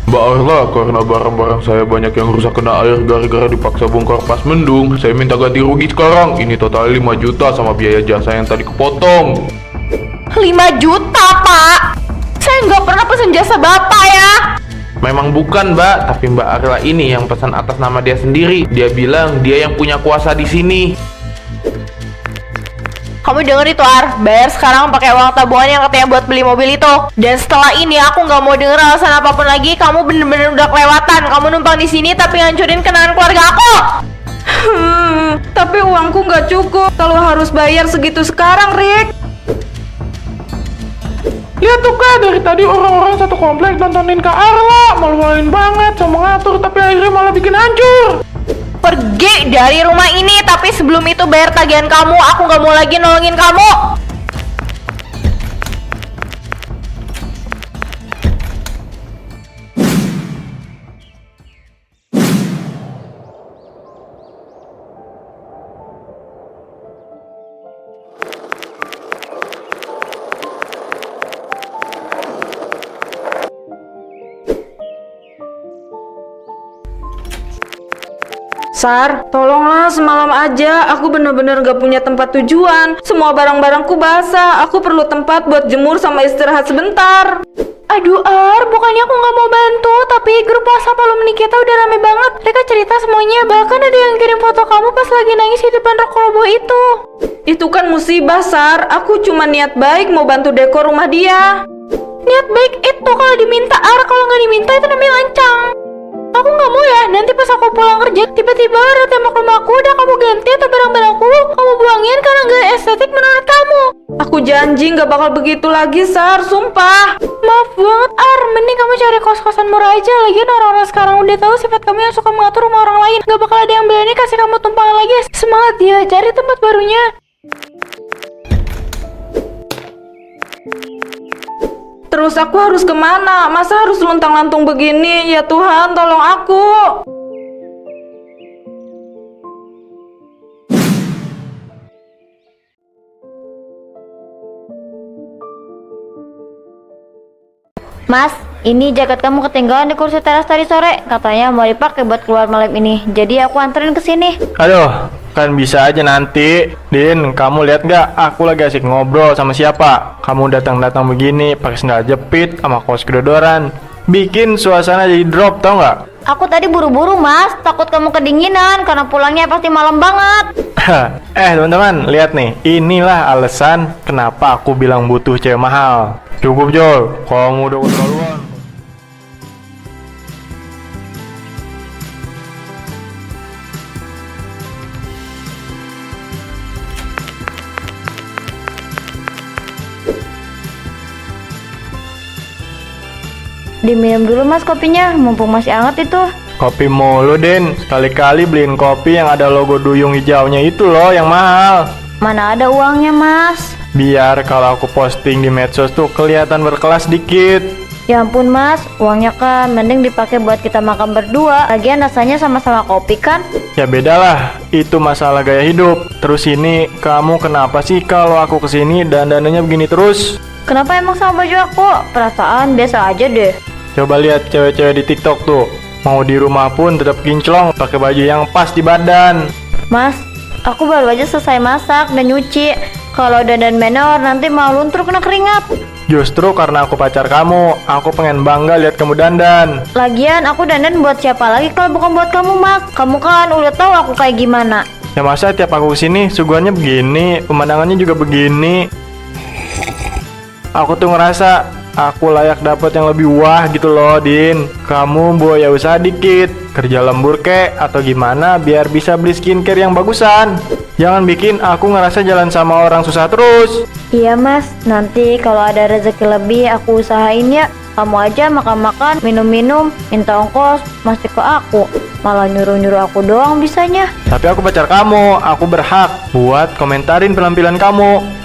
Mbak Arla, karena barang-barang saya banyak yang rusak kena air gara-gara dipaksa bongkar pas mendung, saya minta ganti rugi sekarang. Ini total 5 juta sama biaya jasa yang tadi kepotong. 5 juta, Pak? Saya nggak pernah pesen jasa Bapak ya. Memang bukan mbak, tapi mbak Arla ini yang pesan atas nama dia sendiri. Dia bilang dia yang punya kuasa di sini. Kamu denger itu, Ar? Bayar sekarang pakai uang tabungan yang katanya buat beli mobil itu. Dan setelah ini aku nggak mau denger alasan apapun lagi. Kamu bener-bener udah kelewatan. Kamu numpang di sini tapi ngancurin kenangan keluarga aku. Tapi uangku nggak cukup. Kalau harus bayar segitu sekarang, Rick. Lihat tuh kak, dari tadi orang-orang satu komplek nontonin Kak Arla. Malu-maluin banget sama ngatur, tapi akhirnya malah bikin hancur. Pergi dari rumah ini, tapi sebelum itu bayar tagihan kamu. Aku nggak mau lagi nolongin kamu. Sar, tolonglah semalam aja. Aku bener-bener gak punya tempat tujuan. Semua barang-barangku basah. Aku perlu tempat buat jemur sama istirahat sebentar. Aduh Ar, bukannya aku nggak mau bantu, tapi grup WhatsApp alumni kita udah rame banget. Mereka cerita semuanya, bahkan ada yang kirim foto kamu pas lagi nangis di depan rak roboh itu. Itu kan musibah, Sar. Aku cuma niat baik mau bantu dekor rumah dia. Niat baik itu kalau diminta Ar, kalau nggak diminta itu namanya lancang. Aku nggak mau ya, nanti pas aku pulang kerja, tiba-tiba ada tembok rumahku udah kamu ganti atau barang-barangku kamu buangin karena nggak estetik menurut kamu. Aku janji nggak bakal begitu lagi, Sar, sumpah. Maaf banget, Ar. Mending kamu cari kos-kosan murah aja. Lagian orang-orang sekarang udah tahu sifat kamu yang suka mengatur rumah orang lain. Gak bakal ada yang berani kasih kamu tumpangan lagi. Semangat ya, cari tempat barunya. Terus aku harus kemana? Masa harus luntang-lantung begini? Ya Tuhan, tolong aku. Mas, ini jaket kamu ketinggalan di kursi teras tadi sore. Katanya mau dipakai buat keluar malam ini. Jadi aku anterin ke sini. Aduh, kan bisa aja nanti. Din, kamu lihat nggak? Aku lagi asik ngobrol sama siapa? Kamu datang-datang begini, pakai sandal jepit sama kaos kedodoran. Bikin suasana jadi drop, tau nggak? Aku tadi buru-buru, Mas. Takut kamu kedinginan karena pulangnya pasti malam banget. Teman-teman, lihat nih. Inilah alasan kenapa aku bilang butuh cewek mahal. Cukup, Jol. Kamu udah keterlaluan. Diminum dulu, Mas, kopinya. Mumpung masih hangat itu. Kopi mulu, Den. Sekali-kali beliin kopi yang ada logo duyung hijaunya itu loh, yang mahal. Mana ada uangnya, Mas? Biar kalau aku posting di medsos tuh kelihatan berkelas dikit. Ya ampun, Mas. Uangnya kan mending dipakai buat kita makan berdua. Lagian rasanya sama-sama kopi kan? Ya bedalah, itu masalah gaya hidup. Terus ini, kamu kenapa sih kalau aku kesini dan dandannya begini terus? Kenapa emang sama baju aku? Perasaan biasa aja deh. Coba lihat cewek-cewek di TikTok tuh. Mau di rumah pun tetap kinclong, pakai baju yang pas di badan. Mas, aku baru aja selesai masak dan nyuci. Kalau dandan menor nanti mau luntur kena keringat. Justru karena aku pacar kamu, aku pengen bangga lihat kamu dandan. Lagian aku dandan buat siapa lagi kalau bukan buat kamu, Mas? Kamu kan udah tahu aku kayak gimana. Ya masa tiap aku kesini suguhannya begini, pemandangannya juga begini. Aku tuh ngerasa aku layak dapat yang lebih wah gitu loh, Din. Kamu ya usaha dikit, kerja lembur kek atau gimana biar bisa beli skincare yang bagusan. Jangan bikin aku ngerasa jalan sama orang susah terus. Iya, Mas, nanti kalau ada rezeki lebih aku usahain ya. Kamu aja makan-makan, minum-minum, minta ongkos, masih ke aku. Malah nyuruh-nyuruh aku doang bisanya. Tapi aku pacar kamu, aku berhak buat komentarin penampilan kamu.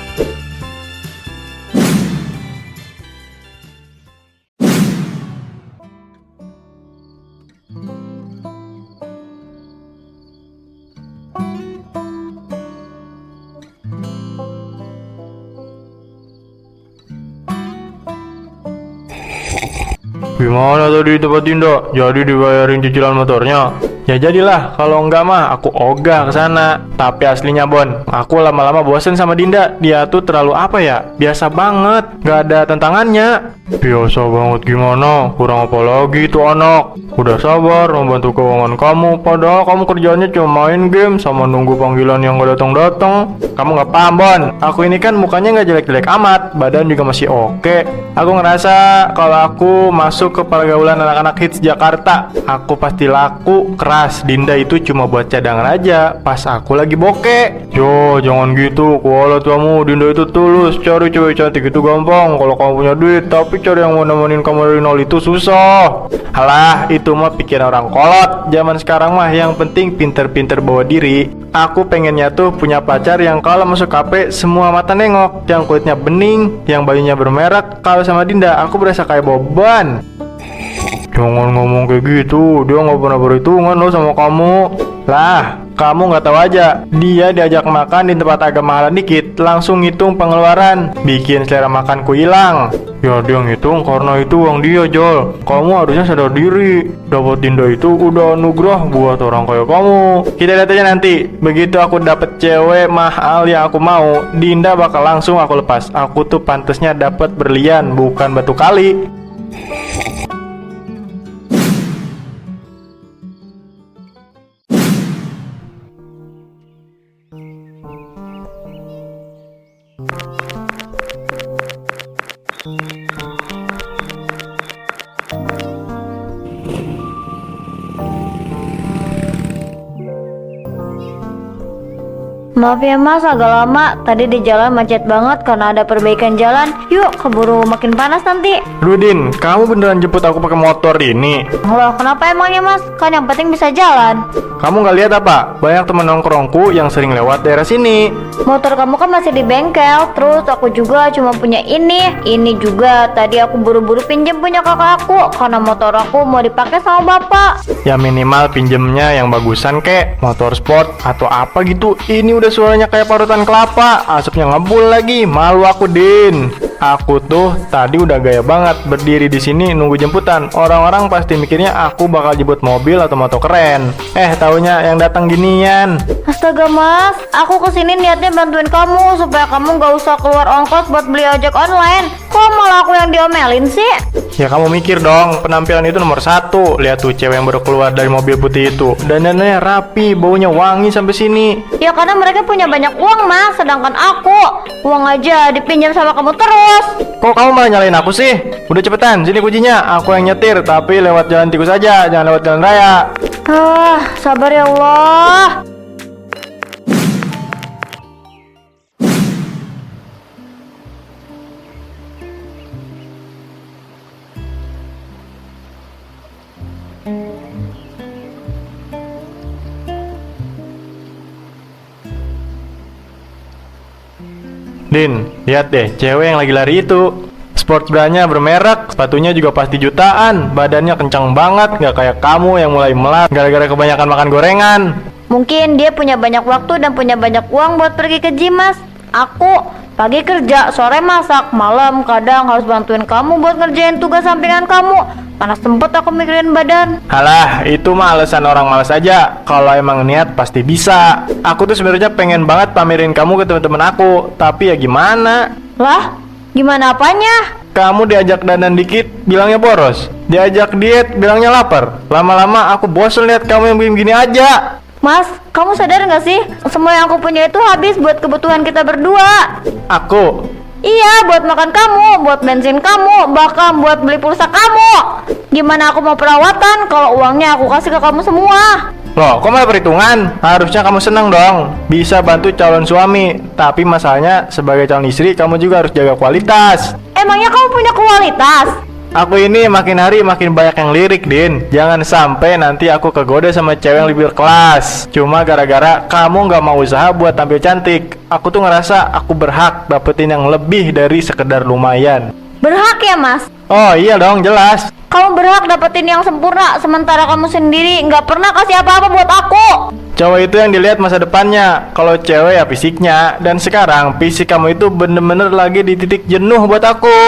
Gimana tadi tempat Dinda? Jadi dibayarin cicilan motornya? Ya jadilah, kalau enggak mah aku ogah ke sana. Tapi aslinya Bon, aku lama-lama bosen sama Dinda. Dia tuh terlalu apa ya? Biasa banget, gak ada tantangannya. Biasa banget gimana? Kurang apa lagi tuh anak? Udah sabar membantu keuangan kamu, padahal kamu kerjanya cuma main game sama nunggu panggilan yang gak datang-datang. Kamu gak paham Bon, aku ini kan mukanya gak jelek-jelek amat, badan juga masih oke. Aku ngerasa kalau aku masuk ke pergaulan anak-anak hits Jakarta, aku pasti laku keras. Dinda itu cuma buat cadangan aja pas aku lagi bokeh. Yo, jangan gitu. Kualat kamu, Dinda itu tulus. Cari cewek cantik itu gampang kalau kamu punya duit, tapi cari yang mau nemenin kamu dari nol itu susah. Halah, itu mah pikiran orang kolot. Zaman sekarang mah yang penting pinter-pinter bawa diri. Aku pengennya tuh punya pacar yang kalau masuk kafe semua mata nengok, yang kulitnya bening, yang bajunya bermerek. Kalau sama Dinda aku berasa kayak beban. Jangan ngomong kayak gitu, dia nggak pernah berhitungan loh sama kamu. Lah, kamu nggak tahu aja, dia diajak makan di tempat agak mahalan dikit, langsung ngitung pengeluaran, bikin selera makanku hilang. Ya dia ngitung karena itu uang dia, Jol. Kamu harusnya sadar diri, dapat Dinda itu udah anugerah buat orang kayak kamu. Kita lihat aja nanti, begitu aku dapet cewek mahal yang aku mau, Dinda bakal langsung aku lepas. Aku tuh pantesnya dapat berlian, bukan batu kali. Maaf ya mas, agak lama. Tadi di jalan macet banget karena ada perbaikan jalan. Yuk, keburu makin panas nanti. Rudin, kamu beneran jemput aku pakai motor ini? Loh, kenapa emangnya mas? Kan yang penting bisa jalan. Kamu nggak lihat apa? Banyak temen nongkrongku yang sering lewat daerah sini. Motor kamu kan masih di bengkel. Terus aku juga cuma punya ini. Ini juga tadi aku buru-buru pinjem punya kakak aku karena motor aku mau dipakai sama bapak. Ya minimal pinjemnya yang bagusan kek, motor sport atau apa gitu. Ini udah suaranya kayak parutan kelapa, asapnya ngebul lagi. Malu aku, Din. Aku tuh tadi udah gaya banget berdiri di sini nunggu jemputan. Orang-orang pasti mikirnya aku bakal jemput mobil atau motor keren. Taunya yang datang ginian. Astaga mas, aku kesini niatnya bantuin kamu supaya kamu gak usah keluar ongkos buat beli ojek online. Kok malah aku yang diomelin sih? Ya kamu mikir dong, penampilan itu nomor 1. Lihat tuh cewek yang baru keluar dari mobil putih itu. Dandanannya rapi, baunya wangi sampai sini. Ya karena mereka punya banyak uang mas, sedangkan aku uang aja dipinjam sama kamu terus. Kok kamu malah nyalain aku sih? Udah cepetan, sini kuncinya. Aku yang nyetir, tapi lewat jalan tikus aja, jangan lewat jalan raya. Sabar ya Allah. Din, lihat deh, cewek yang lagi lari itu. Sports bra-nya bermerek, sepatunya juga pasti jutaan, badannya kencang banget, nggak kayak kamu yang mulai melat gara-gara kebanyakan makan gorengan. Mungkin dia punya banyak waktu dan punya banyak uang buat pergi ke gym mas. Aku pagi kerja, sore masak, malam kadang harus bantuin kamu buat ngerjain tugas sampingan kamu. Mana sempet aku mikirin badan. Halah, itu mah alasan orang malas aja. Kalau emang niat pasti bisa. Aku tuh sebenarnya pengen banget pamerin kamu ke teman-teman aku, tapi ya gimana? Lah, gimana apanya? Kamu diajak dandan dikit, bilangnya boros. Diajak diet, bilangnya lapar. Lama-lama aku bosen lihat kamu yang begini-begini aja. Mas, kamu sadar nggak sih? Semua yang aku punya itu habis buat kebutuhan kita berdua. Aku? Iya, buat makan kamu, buat bensin kamu, bahkan buat beli pulsa kamu. Gimana aku mau perawatan kalau uangnya aku kasih ke kamu semua? Loh, kok malah perhitungan? Harusnya kamu senang dong, bisa bantu calon suami. Tapi masalahnya, sebagai calon istri, kamu juga harus jaga kualitas. Emangnya kamu punya kualitas? Aku ini makin hari makin banyak yang lirik, Din. Jangan sampai nanti aku kegoda sama cewek yang lebih berkelas. Cuma gara-gara kamu gak mau usaha buat tampil cantik. Aku tuh ngerasa aku berhak dapetin yang lebih dari sekedar lumayan. Berhak ya, Mas? Oh iya dong, jelas. Kamu berhak dapetin yang sempurna, sementara kamu sendiri nggak pernah kasih apa-apa buat aku. Cowok itu yang dilihat masa depannya. Kalau cewek ya fisiknya. Dan sekarang fisik kamu itu bener-bener lagi di titik jenuh buat aku.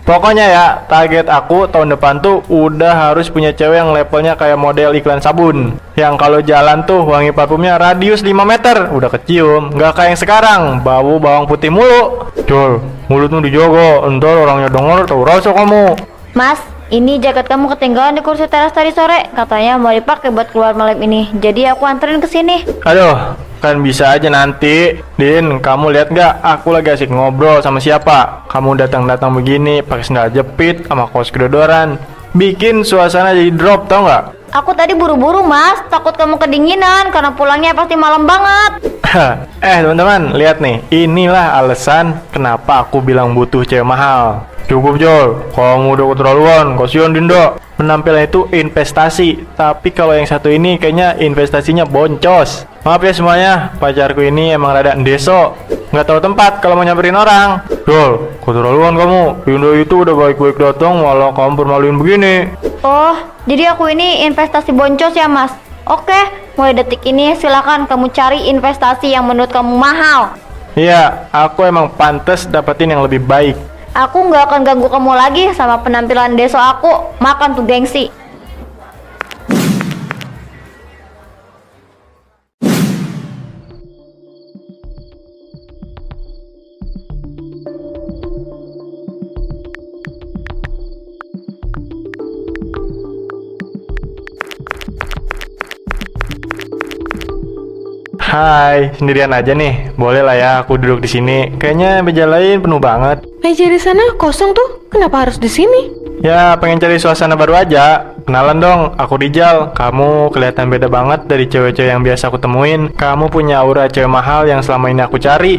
Pokoknya ya, target aku tahun depan tuh udah harus punya cewek yang levelnya kayak model iklan sabun. Yang kalau jalan tuh wangi parfumnya radius 5 meter, udah kecium. Nggak kayak yang sekarang, bau bawang putih mulu. Col, mulutmu dijogo, ntar orangnya denger tau rasa kamu. Mas, ini jaket kamu ketinggalan di kursi teras tadi sore. Katanya mau dipakai buat keluar malam ini. Jadi aku anterin ke sini. Aduh, kan bisa aja nanti. Din, kamu lihat nggak? Aku lagi asik ngobrol sama siapa? Kamu datang-datang begini, pakai sandal jepit, sama kaos kedodoran. Bikin suasana jadi drop, tau nggak? Aku tadi buru-buru, Mas. Takut kamu kedinginan karena pulangnya pasti malam banget. Teman-teman, lihat nih. Inilah alasan kenapa aku bilang butuh cewek mahal. Cukup, Jol. Kamu udah keterlaluan. Kasihan, Dinda. Penampilan itu investasi. Tapi kalau yang satu ini kayaknya investasinya boncos. Maaf ya semuanya, pacarku ini emang rada ndeso. Nggak tahu tempat kalau mau nyamperin orang. Jol, keterlaluan kamu. Dinda itu udah baik-baik datang, malah kamu permaluin begini. Oh, jadi aku ini investasi boncos ya, Mas? Oke, mulai detik ini silakan kamu cari investasi yang menurut kamu mahal. Iya, aku emang pantas dapetin yang lebih baik. Aku nggak akan ganggu kamu lagi sama penampilan deso aku. Makan tuh gengsi. Hai, sendirian aja nih. Boleh lah ya aku duduk di sini. Kayaknya meja lain penuh banget. Meja di sana kosong tuh, kenapa harus di sini? Ya, pengen cari suasana baru aja. Kenalan dong, aku Rijal. Kamu kelihatan beda banget dari cewek-cewek yang biasa aku temuin. Kamu punya aura cewek mahal yang selama ini aku cari.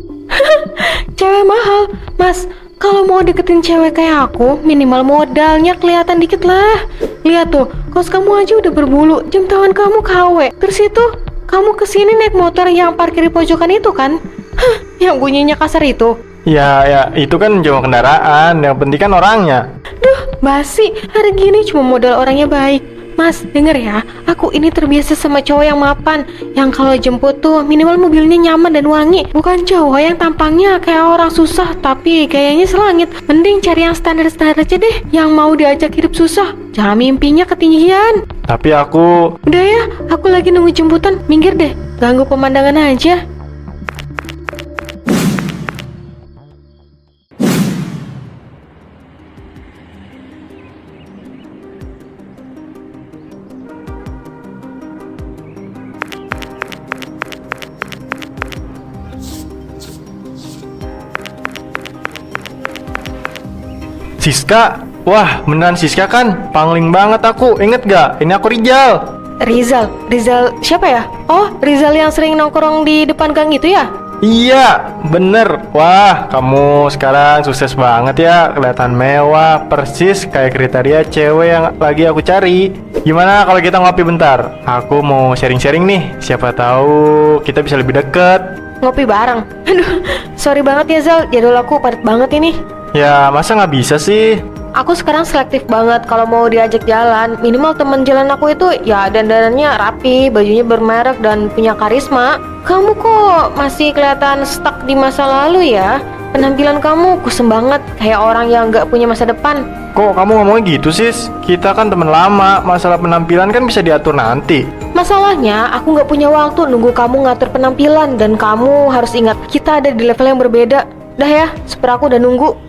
Cewek mahal, Mas. Kalau mau deketin cewek kayak aku, minimal modalnya kelihatan dikit lah. Lihat tuh, kaos kamu aja udah berbulu, jam tangan kamu KW. Terus itu, kamu kesini naik motor yang parkir di pojokan itu kan? Hah, yang bunyinya kasar itu. Ya, itu kan cuma kendaraan. Yang penting kan orangnya. Duh, basi. Hari gini cuma modal orangnya baik. Mas, denger ya. Aku ini terbiasa sama cowok yang mapan. Yang kalau jemput tuh minimal mobilnya nyaman dan wangi. Bukan cowok yang tampangnya kayak orang susah tapi gayanya selangit. Mending cari yang standar-standar aja deh. Yang mau diajak hidup susah. Jangan mimpinya ketinggian. Tapi aku... Udah ya, aku lagi nunggu jemputan. Minggir deh, ganggu pemandangan aja. Siska? Wah, beneran Siska kan? Pangling banget aku. Inget gak? Ini aku Rijal. Rizal siapa ya? Oh, Rizal yang sering nongkrong di depan gang itu ya? Iya, bener. Wah, kamu sekarang sukses banget ya. Kelihatan mewah, persis kayak kriteria cewek yang lagi aku cari. Gimana kalau kita ngopi bentar? Aku mau sharing-sharing nih. Siapa tahu kita bisa lebih deket. Ngopi bareng. Aduh, sorry banget ya Zal, jadwal aku padat banget ini. Ya, masa nggak bisa sih? Aku sekarang selektif banget kalau mau diajak jalan. Minimal teman jalan aku itu ya dandanannya rapi, bajunya bermerek dan punya karisma. Kamu kok masih kelihatan stuck di masa lalu ya? Penampilan kamu kusem banget, kayak orang yang nggak punya masa depan. Kok kamu ngomongnya gitu, sis? Kita kan temen lama, masalah penampilan kan bisa diatur nanti. Masalahnya, aku nggak punya waktu nunggu kamu ngatur penampilan. Dan kamu harus ingat, kita ada di level yang berbeda. Dah ya, super aku udah nunggu.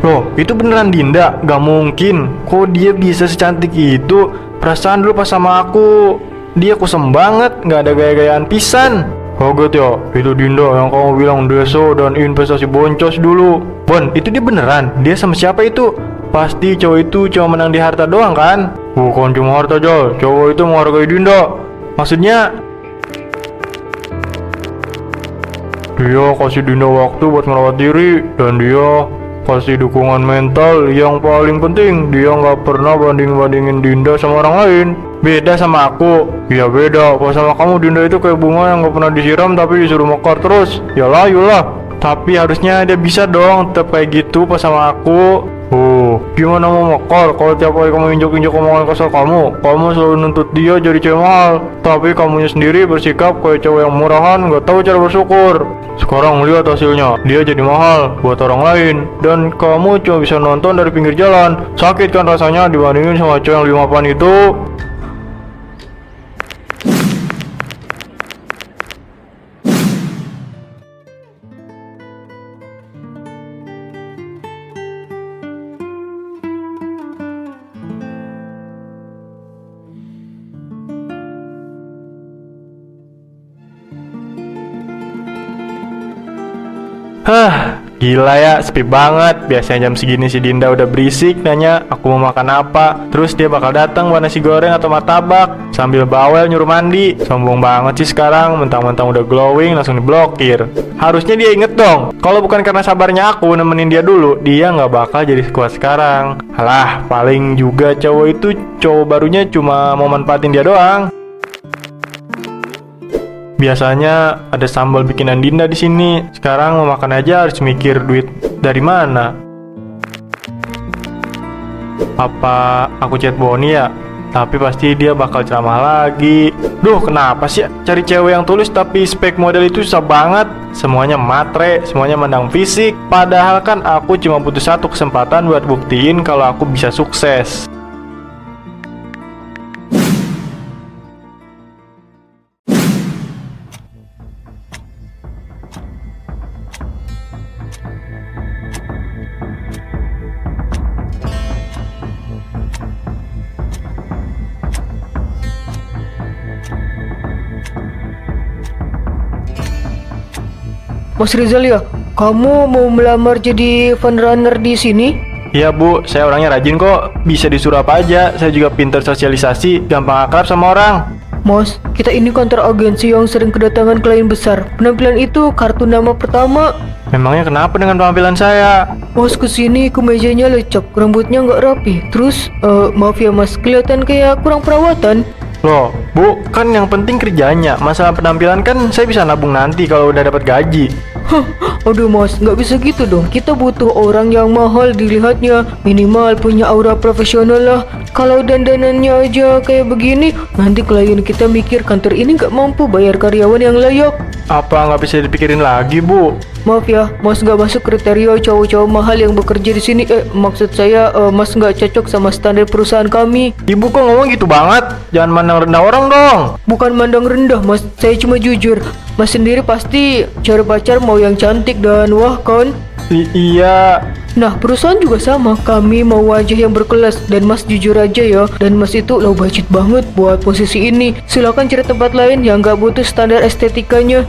Loh, itu beneran Dinda? Gak mungkin. Kok dia bisa secantik itu? Perasaan dulu pas sama aku, dia kusem banget, gak ada gaya-gayaan pisan. Kaget ya, itu Dinda yang kamu bilang deso dan investasi boncos dulu. Bon, itu dia beneran? Dia sama siapa itu? Pasti cowok itu cuma menang di harta doang kan? Bukan cuma harta aja, cowok itu menghargai Dinda. Maksudnya dia kasih Dinda waktu buat ngerawat diri. Dan dia kasih dukungan mental yang paling penting. Dia nggak pernah banding-bandingin Dinda sama orang lain. Beda sama aku. Ya beda. Kalau sama kamu Dinda itu kayak bunga yang nggak pernah disiram tapi disuruh mekar terus. Ya layulah. Tapi harusnya dia bisa dong tetap kayak gitu pas sama aku. Oh, gimana mau mekar kalau tiap kali kamu injak-injak omongan kasar kamu? Kamu selalu nuntut dia jadi cewek mahal. Tapi kamunya sendiri bersikap kayak cewek yang murahan, nggak tahu cara bersyukur. Sekarang lihat hasilnya, dia jadi mahal buat orang lain. Dan kamu cuma bisa nonton dari pinggir jalan. Sakit kan rasanya dibandingin sama cewek yang 5 itu. Hah, gila ya, sepi banget. Biasanya jam segini si Dinda udah berisik nanya aku mau makan apa. Terus dia bakal datang bawa nasi goreng atau martabak sambil bawel nyuruh mandi. Sombong banget sih sekarang, mentang-mentang udah glowing langsung diblokir. Harusnya dia inget dong, kalau bukan karena sabarnya aku nemenin dia dulu, dia nggak bakal jadi sekuat sekarang. Alah, paling juga cowok itu cowok barunya cuma mau manfaatin dia doang. Biasanya ada sambal bikinan Dinda di sini. Sekarang mau makan aja harus mikir duit dari mana. Apa aku chat Boni ya? Tapi pasti dia bakal ceramah lagi. Duh, kenapa sih cari cewek yang tulus tapi spek model itu susah banget. Semuanya matre, semuanya mandang fisik. Padahal kan aku cuma butuh satu kesempatan buat buktiin kalau aku bisa sukses. Mas Rizal ya? Kamu mau melamar jadi fun runner di sini? Iya Bu, saya orangnya rajin kok. Bisa disuruh apa aja. Saya juga pintar sosialisasi, gampang akrab sama orang. Mas, kita ini kantor agensi yang sering kedatangan klien besar. Penampilan itu kartu nama pertama. Memangnya kenapa dengan penampilan saya? Mas kesini kemejanya lecek, rambutnya nggak rapi. Terus, maaf ya mas, kelihatan kayak kurang perawatan. Loh, Bu, kan yang penting kerjanya. Masalah penampilan kan saya bisa nabung nanti kalau udah dapat gaji. Aduh mas, nggak bisa gitu dong. Kita butuh orang yang mahal dilihatnya. Minimal punya aura profesional lah. Kalau dandanannya aja kayak begini, nanti klien kita mikir kantor ini nggak mampu bayar karyawan yang layak. Apa nggak bisa dipikirin lagi, Bu? Maaf ya, mas nggak masuk kriteria cowok-cowok mahal yang bekerja di sini. Maksud saya, mas nggak cocok sama standar perusahaan kami. Ibu kok ngomong gitu banget? Jangan mandang rendah orang dong. Bukan mandang rendah mas, saya cuma jujur. Mas sendiri pasti cari pacar mau yang cantik dan wah kan? Iya. Nah, perusahaan juga sama. Kami mau wajah yang berkelas. Dan mas jujur aja ya, dan mas itu low budget banget buat posisi ini. Silakan cari tempat lain yang nggak butuh standar estetikanya.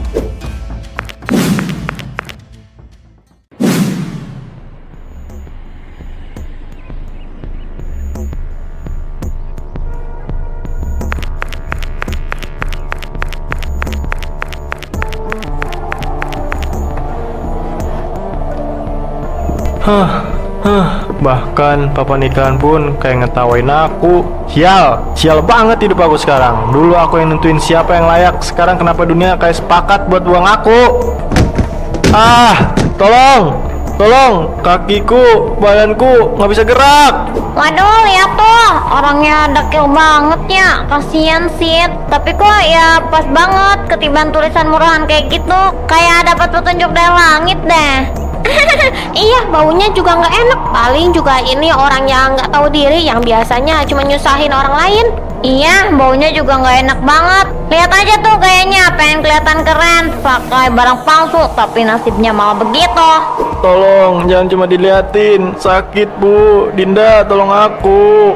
Bahkan papa nikahan pun kayak ngetawain aku. Sial banget hidup aku sekarang. Dulu aku yang nentuin siapa yang layak. Sekarang kenapa dunia kayak sepakat buat buang aku? Tolong, kakiku, badanku nggak bisa gerak. Waduh, lihat tuh, orangnya dekil banget ya. Kasian sih, tapi kok ya pas banget ketiban tulisan murahan kayak gitu. Kayak dapat petunjuk dari langit deh. Iya, baunya juga nggak enak. Paling juga ini orang yang nggak tahu diri, yang biasanya cuma nyusahin orang lain. Iya, baunya juga nggak enak banget. Lihat aja tuh, kayaknya pengen kelihatan keren, pakai barang palsu, tapi nasibnya malah begitu. Tolong, jangan cuma diliatin. Sakit, Bu. Dinda, tolong aku.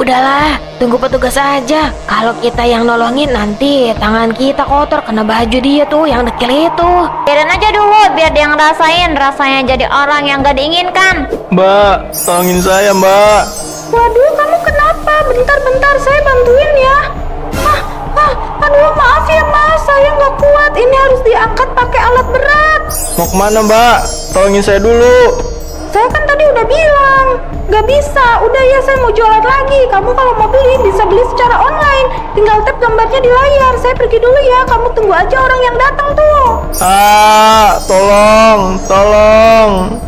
Udahlah, tunggu petugas aja. Kalau kita yang nolongin, nanti tangan kita kotor kena baju dia tuh yang dekil itu. Biarin aja dulu, biar dia ngerasain rasanya jadi orang yang gak diinginkan. Mbak, tolongin saya, Mbak. Waduh, kamu kenapa? Bentar, saya bantuin ya. Aduh, maaf ya mas, saya nggak kuat. Ini harus diangkat pakai alat berat. Mau kemana, Mbak? Tolongin saya dulu. Saya kan tadi udah bilang, nggak bisa. Udah ya, saya mau jualan lagi. Kamu kalau mau beli, bisa beli secara online. Tinggal tap gambarnya di layar. Saya pergi dulu ya, kamu tunggu aja orang yang datang tuh. Tolong.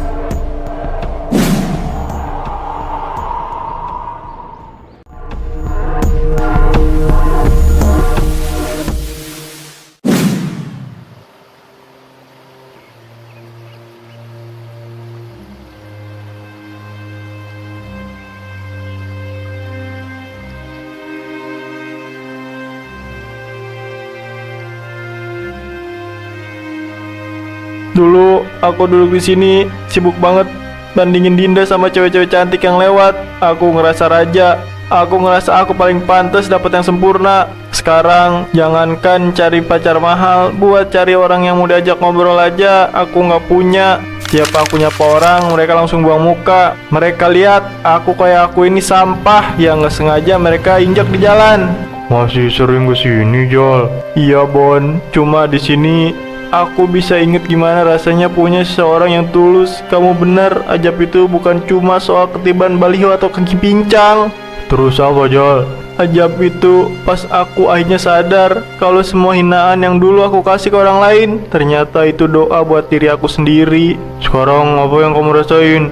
Dulu aku duduk di sini sibuk banget bandingin Dinda sama cewek-cewek cantik yang lewat. Aku ngerasa raja. Aku ngerasa aku paling pantas dapat yang sempurna. Sekarang jangankan cari pacar mahal, buat cari orang yang mau diajak ngobrol aja aku nggak punya. Tiap aku nyapa orang, mereka langsung buang muka. Mereka lihat aku kayak aku ini sampah yang nggak sengaja mereka injak di jalan. Masih sering kesini, Jol? Iya, Bon. Cuma di sini aku bisa inget gimana rasanya punya seseorang yang tulus. Kamu benar, ajab itu bukan cuma soal ketiban baliho atau kaki pincang. Terus apa, Jol? Ajab itu pas aku akhirnya sadar kalau semua hinaan yang dulu aku kasih ke orang lain, ternyata itu doa buat diri aku sendiri. Sekarang apa yang kamu rasain?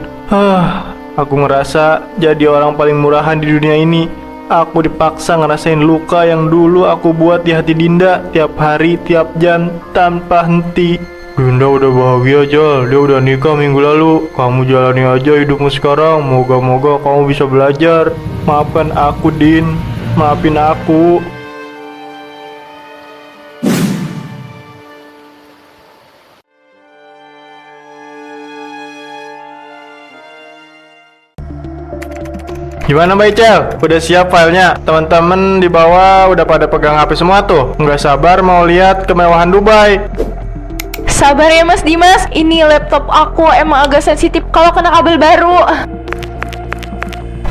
Aku ngerasa jadi orang paling murahan di dunia ini. Aku dipaksa ngerasain luka yang dulu aku buat di hati Dinda tiap hari, tiap jam, tanpa henti. Dinda udah bahagia, Jal. Dia udah nikah minggu lalu. Kamu jalani aja hidupmu sekarang. Moga-moga kamu bisa belajar. Maafkan aku, Din. Maafin aku. Gimana Mbak Icel? Udah siap filenya? Teman-teman di bawah udah pada pegang HP semua tuh. Nggak sabar mau lihat kemewahan Dubai. Sabar ya Mas Dimas, ini laptop aku emang agak sensitif kalau kena kabel baru.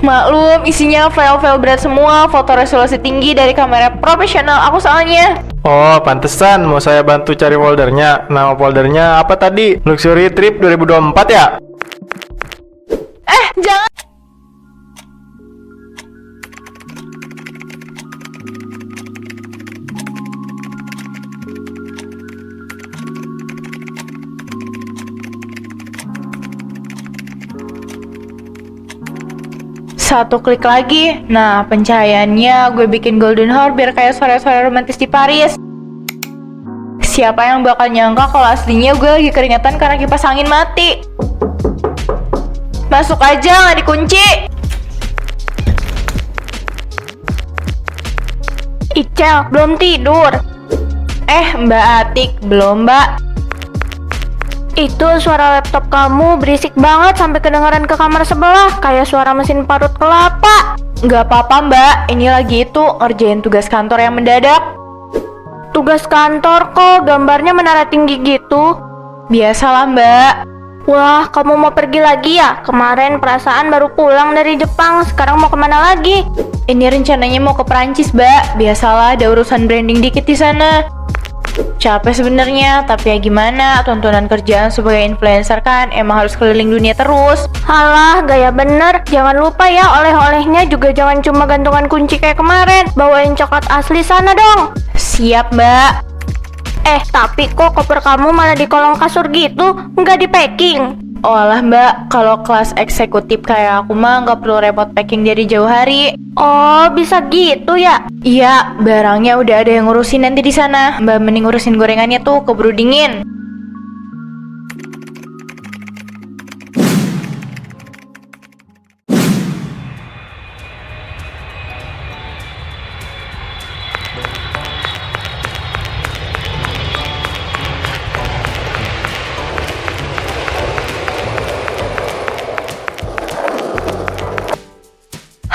Maklum, isinya file-file berat semua, foto resolusi tinggi dari kamera profesional aku soalnya. Oh, pantesan mau saya bantu cari foldernya. Nama foldernya apa tadi? Luxury Trip 2024 ya? Jangan. Satu klik lagi. Nah, pencahayaannya gue bikin golden hour biar kayak sore-sore romantis di Paris. Siapa yang bakal nyangka kalau aslinya gue lagi keringetan karena kipas angin mati. Masuk aja, nggak dikunci. Icel, belum tidur. Mbak Atik, belum Mbak. Itu suara laptop kamu berisik banget sampai kedengaran ke kamar sebelah, kayak suara mesin parut kelapa. Nggak apa-apa Mbak, ini lagi itu ngerjain tugas kantor yang mendadak. Tugas kantor kok gambarnya menara tinggi gitu? Biasalah Mbak. Wah, kamu mau pergi lagi ya? Kemarin perasaan baru pulang dari Jepang, sekarang mau kemana lagi? Ini rencananya mau ke Perancis Mbak, biasalah ada urusan branding dikit di sana. Capek sebenarnya, tapi ya gimana, tuntunan kerjaan sebagai influencer kan emang harus keliling dunia terus. Halah, gaya bener. Jangan lupa ya, oleh-olehnya juga jangan cuma gantungan kunci kayak kemarin. Bawain coklat asli sana dong. Siap Mbak. Tapi kok koper kamu malah di kolong kasur gitu? Nggak di packing? Olah Mbak, kalau kelas eksekutif kayak aku mah nggak perlu repot packing dari jauh hari. Oh, bisa gitu ya? Iya, barangnya udah ada yang ngurusin nanti di sana. Mbak mending ngurusin gorengannya tuh, keburu dingin.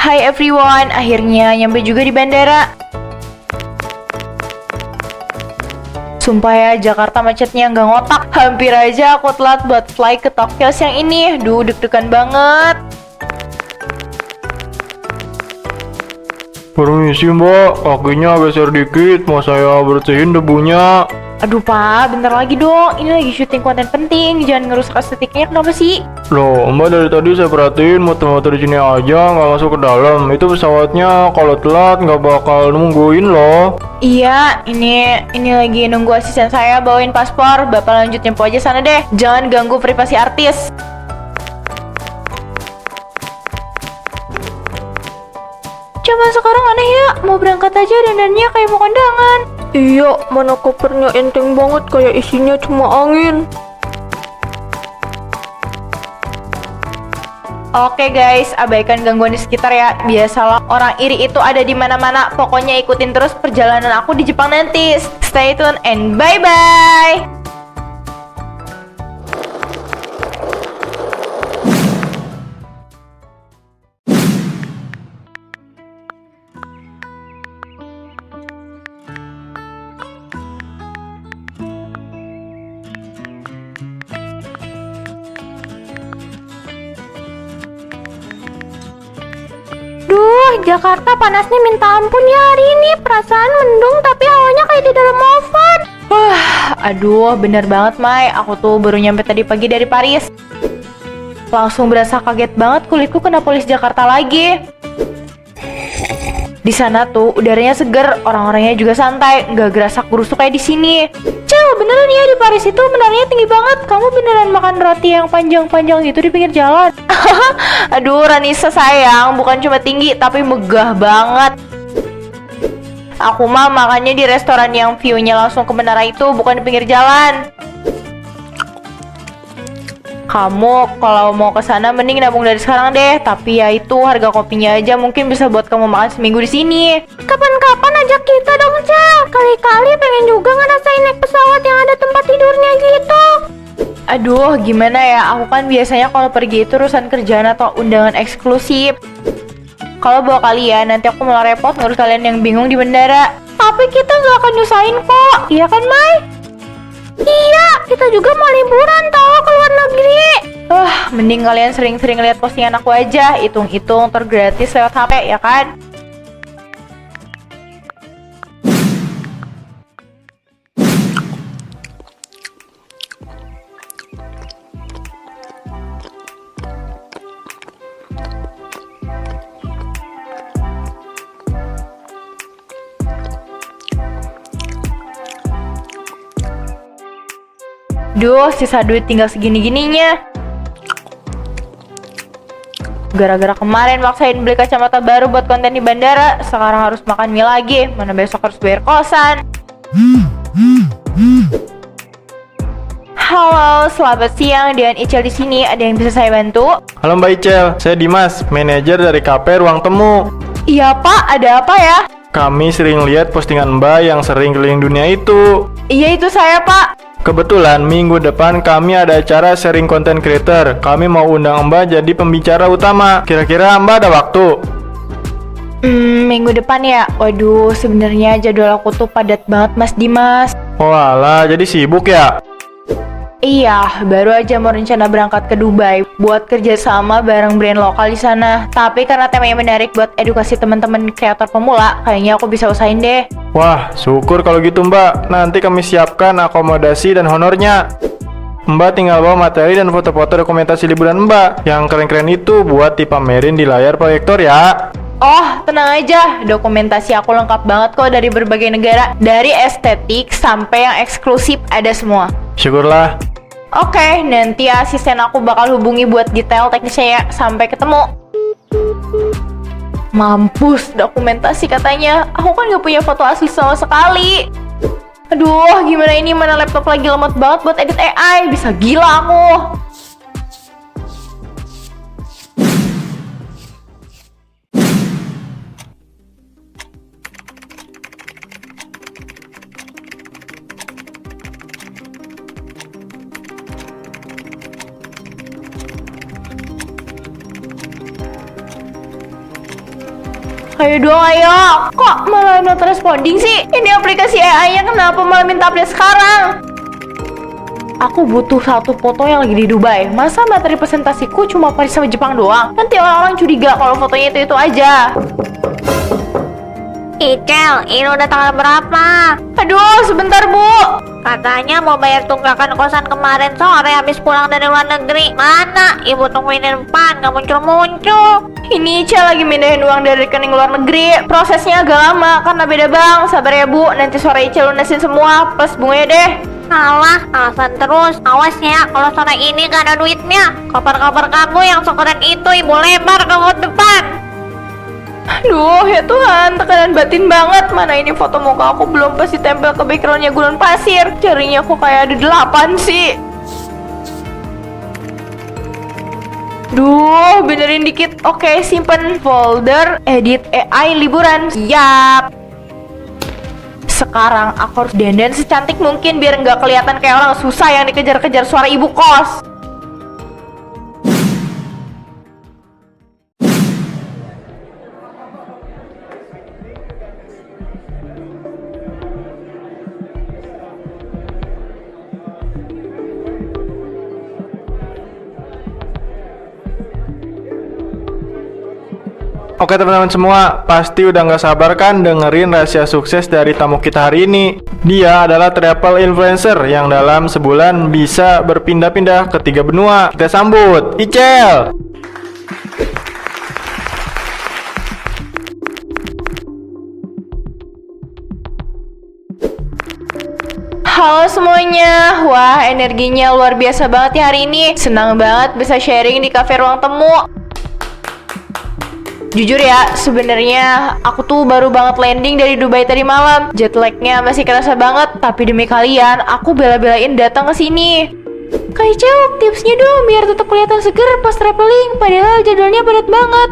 Hai everyone, akhirnya nyampe juga di bandara. Sumpah ya, Jakarta macetnya nggak ngotak. Hampir aja aku telat buat fly ke Tokyo siang ini. Duh, deg-degan banget. Permisi mbak, kakinya geser dikit, mau saya bersihin debunya. Aduh Pak, bentar lagi dong. Ini lagi syuting konten penting, jangan ngerusak estetiknya, kenapa sih? Loh, mbak dari tadi saya perhatiin motor-motor di sini aja nggak masuk ke dalam. Itu pesawatnya kalau telat nggak bakal nungguin loh. Iya, ini lagi nunggu asisten saya bawain paspor. Bapak lanjut nyempo aja sana deh. Jangan ganggu privasi artis. Coba sekarang aneh ya, mau berangkat aja dandannya kayak mau kondangan. Iya, mana kopernya enteng banget kayak isinya cuma angin. Oke guys, abaikan gangguan di sekitar ya. Biasalah orang iri itu ada di mana-mana. Pokoknya ikutin terus perjalanan aku di Jepang nanti. Stay tune and bye-bye. Jakarta panasnya minta ampun ya hari ini. Perasaan mendung tapi hawanya kayak di dalam oven. Aduh, bener banget Mai. Aku tuh baru nyampe tadi pagi dari Paris. Langsung berasa kaget banget kulitku kena polis Jakarta lagi. Di sana tuh udaranya seger, orang-orangnya juga santai, nggak gerasak gerusuk kayak di sini. Cel, beneran ya di Paris itu menaranya tinggi banget. Kamu beneran makan roti yang panjang-panjang gitu di pinggir jalan? Aduh, Ranisa sayang, bukan cuma tinggi tapi megah banget. Aku mah makannya di restoran yang view-nya langsung ke menara itu, bukan di pinggir jalan. Kamu kalau mau ke sana mending nabung dari sekarang deh. Tapi ya itu harga kopinya aja mungkin bisa buat kamu makan seminggu di sini. Kapan-kapan ajak kita dong, Cel. Kali-kali pengen juga ngerasain naik pesawat yang ada tempat tidurnya gitu. Aduh, gimana ya? Aku kan biasanya kalau pergi itu urusan kerjaan atau undangan eksklusif. Kalau bawa kalian, nanti aku malah repot ngurus kalian yang bingung di bandara. Tapi kita nggak akan nyusahin kok, iya kan, Mai? Iya, kita juga mau liburan tahu ke luar negeri. Mending kalian sering-sering lihat postingan aku aja. Hitung-hitung tergratis lewat HP ya kan? Duh, sisa duit tinggal segini-gininya. Gara-gara kemarin maksain beli kacamata baru buat konten di bandara, sekarang harus makan mie lagi. Mana besok harus bayar kosan. Halo, selamat siang. Dengan Icel di sini. Ada yang bisa saya bantu? Halo Mbak Icel, saya Dimas, manajer dari KP Ruang Temu. Iya Pak, ada apa ya? Kami sering lihat postingan Mbak yang sering keliling dunia itu. Iya itu saya Pak. Kebetulan minggu depan kami ada acara sharing content creator. Kami mau undang Mbak jadi pembicara utama. Kira-kira Mbak ada waktu? Minggu depan ya? Waduh, sebenarnya jadwal aku tuh padat banget Mas Dimas. Walah, jadi sibuk ya? Iya, baru aja mau rencana berangkat ke Dubai buat kerja sama bareng brand lokal di sana. Tapi karena temanya menarik buat edukasi teman-teman kreator pemula, kayaknya aku bisa usahain deh. Wah, syukur kalau gitu Mbak. Nanti kami siapkan akomodasi dan honornya. Mbak tinggal bawa materi dan foto-foto dokumentasi liburan Mbak. Yang keren-keren itu buat dipamerin di layar proyektor ya. Oh, tenang aja, dokumentasi aku lengkap banget kok dari berbagai negara. Dari estetik sampai yang eksklusif ada semua. Syukurlah. Oke, nanti asisten aku bakal hubungi buat detail teknisnya ya. Sampai ketemu. Mampus, dokumentasi katanya. Aku kan gak punya foto asli sama sekali. Aduh, gimana ini? Mana laptop lagi lemot banget buat edit AI. Bisa gila aku. Ayo dong, ayo. Kok malah not responding sih? Ini aplikasi AI-nya kenapa malah minta update sekarang? Aku butuh satu foto yang lagi di Dubai. Masa materi presentasiku cuma Paris sama Jepang doang? Nanti orang-orang curiga kalau fotonya itu aja. Icel, ini udah tanggal berapa? Aduh, sebentar Bu. Katanya mau bayar tunggakan kosan kemarin sore habis pulang dari luar negeri. Mana? Ibu tungguin di depan, gak muncul-muncul. Ini Ica lagi mindahin uang dari rekening luar negeri. Prosesnya agak lama karena beda bank. Sabar ya Bu, nanti sore Ica lunasin semua plus bunganya deh. Alah, alasan terus. Awas ya, kalau sore ini gak ada duitnya. Kabar-kabar kamu yang sekeren itu ibu lebar ke mulut depan. Aduh, ya Tuhan, tekanan batin banget. Mana ini foto muka aku belum pasti tempel ke backgroundnya gurun pasir. Jarinya kok kayak ada 8 sih. Duh, benerin dikit. Oke, simpen folder edit AI liburan. Siap. Sekarang aku harus dandan secantik mungkin biar nggak kelihatan kayak orang susah yang dikejar-kejar suara ibu kos. Oke teman-teman semua, pasti udah nggak sabar kan dengerin rahasia sukses dari tamu kita hari ini. Dia adalah travel influencer yang dalam sebulan bisa berpindah-pindah ke 3 benua. Kita sambut Icel. Halo semuanya. Wah, energinya luar biasa banget ya hari ini. Senang banget bisa sharing di Cafe Ruang Temu. Jujur ya, sebenarnya aku tuh baru banget landing dari Dubai tadi malam. Jet lag-nya masih kerasa banget, tapi demi kalian, aku bela-belain datang ke sini. Kak Icel, tipsnya dong biar tetap kelihatan seger pas traveling, padahal jadwalnya padat banget.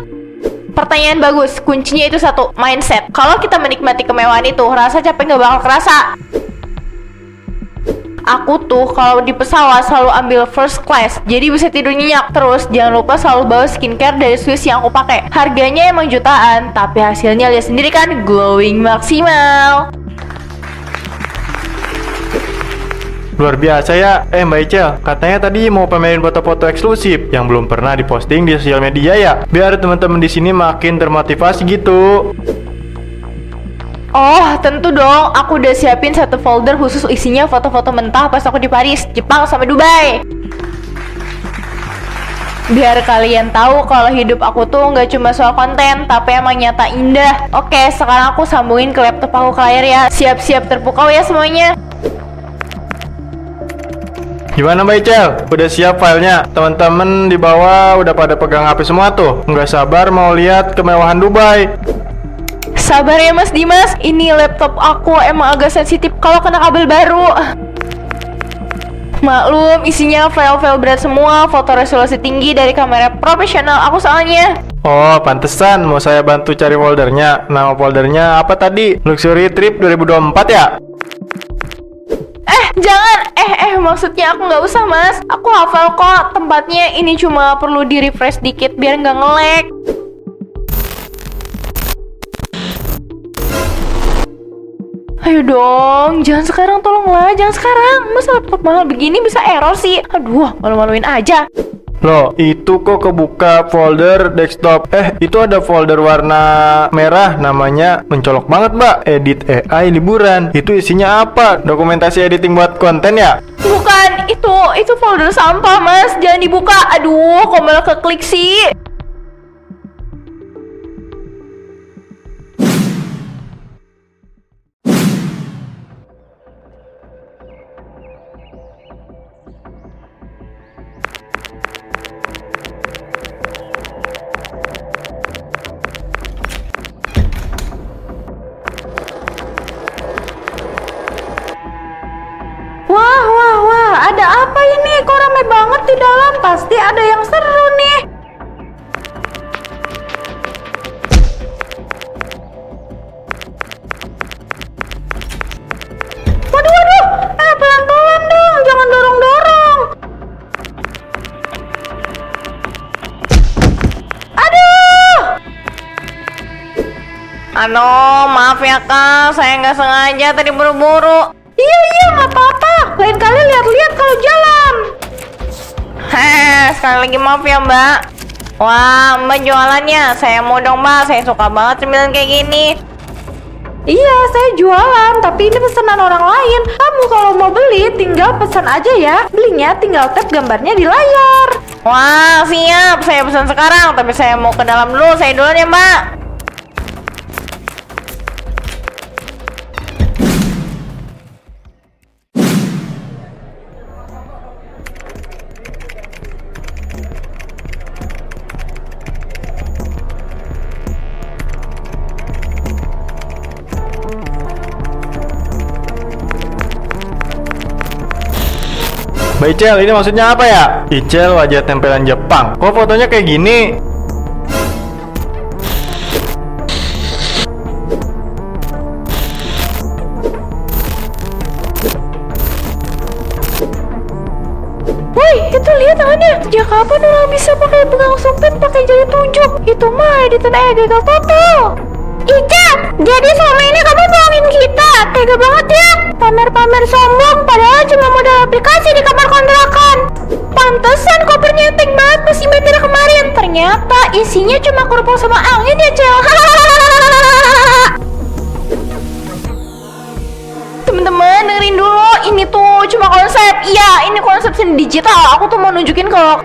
Pertanyaan bagus, kuncinya itu satu, mindset. Kalau kita menikmati kemewahan itu, rasa capek nggak bakal kerasa. Aku tuh kalau di pesawat selalu ambil first class, jadi bisa tidur nyenyak. Terus jangan lupa selalu bawa skincare dari Swiss yang aku pakai. Harganya emang jutaan, tapi hasilnya lihat sendiri kan, glowing maksimal. Luar biasa ya. Mbak Icel, katanya tadi mau pamerin foto-foto eksklusif yang belum pernah diposting di sosial media ya, biar teman-teman di sini makin termotivasi gitu. Oh, tentu dong. Aku udah siapin satu folder khusus isinya foto-foto mentah pas aku di Paris, Jepang, sama Dubai. Biar kalian tahu kalau hidup aku tuh nggak cuma soal konten, tapi emang nyata indah. Oke, sekarang aku sambungin ke laptop aku ke layar ya. Siap-siap terpukau ya semuanya. Gimana Mbak Icel? Udah siap filenya? Teman-teman di bawah udah pada pegang HP semua tuh. Nggak sabar mau lihat kemewahan Dubai. Sabar ya Mas Dimas, ini laptop aku emang agak sensitif kalau kena kabel baru. Maklum, isinya file-file berat semua, foto resolusi tinggi dari kamera profesional aku soalnya. Oh, pantesan mau saya bantu cari foldernya. Nama foldernya apa tadi? Luxury Trip 2024 ya? Jangan, maksudnya aku nggak usah Mas. Aku hafal kok tempatnya, ini cuma perlu di-refresh dikit biar nggak nge-lag. Ayo dong, jangan sekarang tolonglah, jangan sekarang. Masa laptop mahal begini bisa error sih? Aduh, malu-maluin aja. Loh, itu kok kebuka folder desktop. Itu ada folder warna merah namanya mencolok banget, Mbak. Edit AI liburan. Itu isinya apa? Dokumentasi editing buat konten ya? Bukan, itu folder sampah Mas. Jangan dibuka. Aduh, kok malah keklik sih? Wah, ada apa ini? Kok rame banget di dalam? Pasti ada yang seru nih. Waduh, pelan-pelan dong, jangan dorong-dorong. Aduh! Maaf ya Kak, saya nggak sengaja tadi buru-buru. Iya, nggak apa-apa. Lain kali lihat-lihat kalau jalan. Sekali lagi maaf ya Mbak. Wah, Mbak jualannya. Saya mau dong Mbak, saya suka banget cemilan kayak gini. Iya, saya jualan, tapi ini pesanan orang lain. Kamu kalau mau beli, tinggal pesan aja ya. Belinya tinggal tap gambarnya di layar. Wah, siap. Saya pesan sekarang, tapi saya mau ke dalam dulu. Saya duluan ya Mbak. Mbak Icel, ini maksudnya apa ya? Icel wajah tempelan Jepang. Kok fotonya kayak gini? Woi, itu lihat tangannya. Sejak kapan orang bisa pakai pegang sumpit pakai jari tunjuk? Itu mah editan gagal total. Ica, jadi selama ini kamu bohongin kita. Tega banget ya. Pamer-pamer sombong padahal cuma modal aplikasi di kamar kontrakan. Pantesan kopernya enteng banget pas Imetira kemarin. Ternyata isinya cuma kerupuk sama angin ya Cel. Temen-temen dengerin dulu, ini tuh cuma konsep. Iya, ini konsep seni digital. Aku tuh mau nunjukin kalau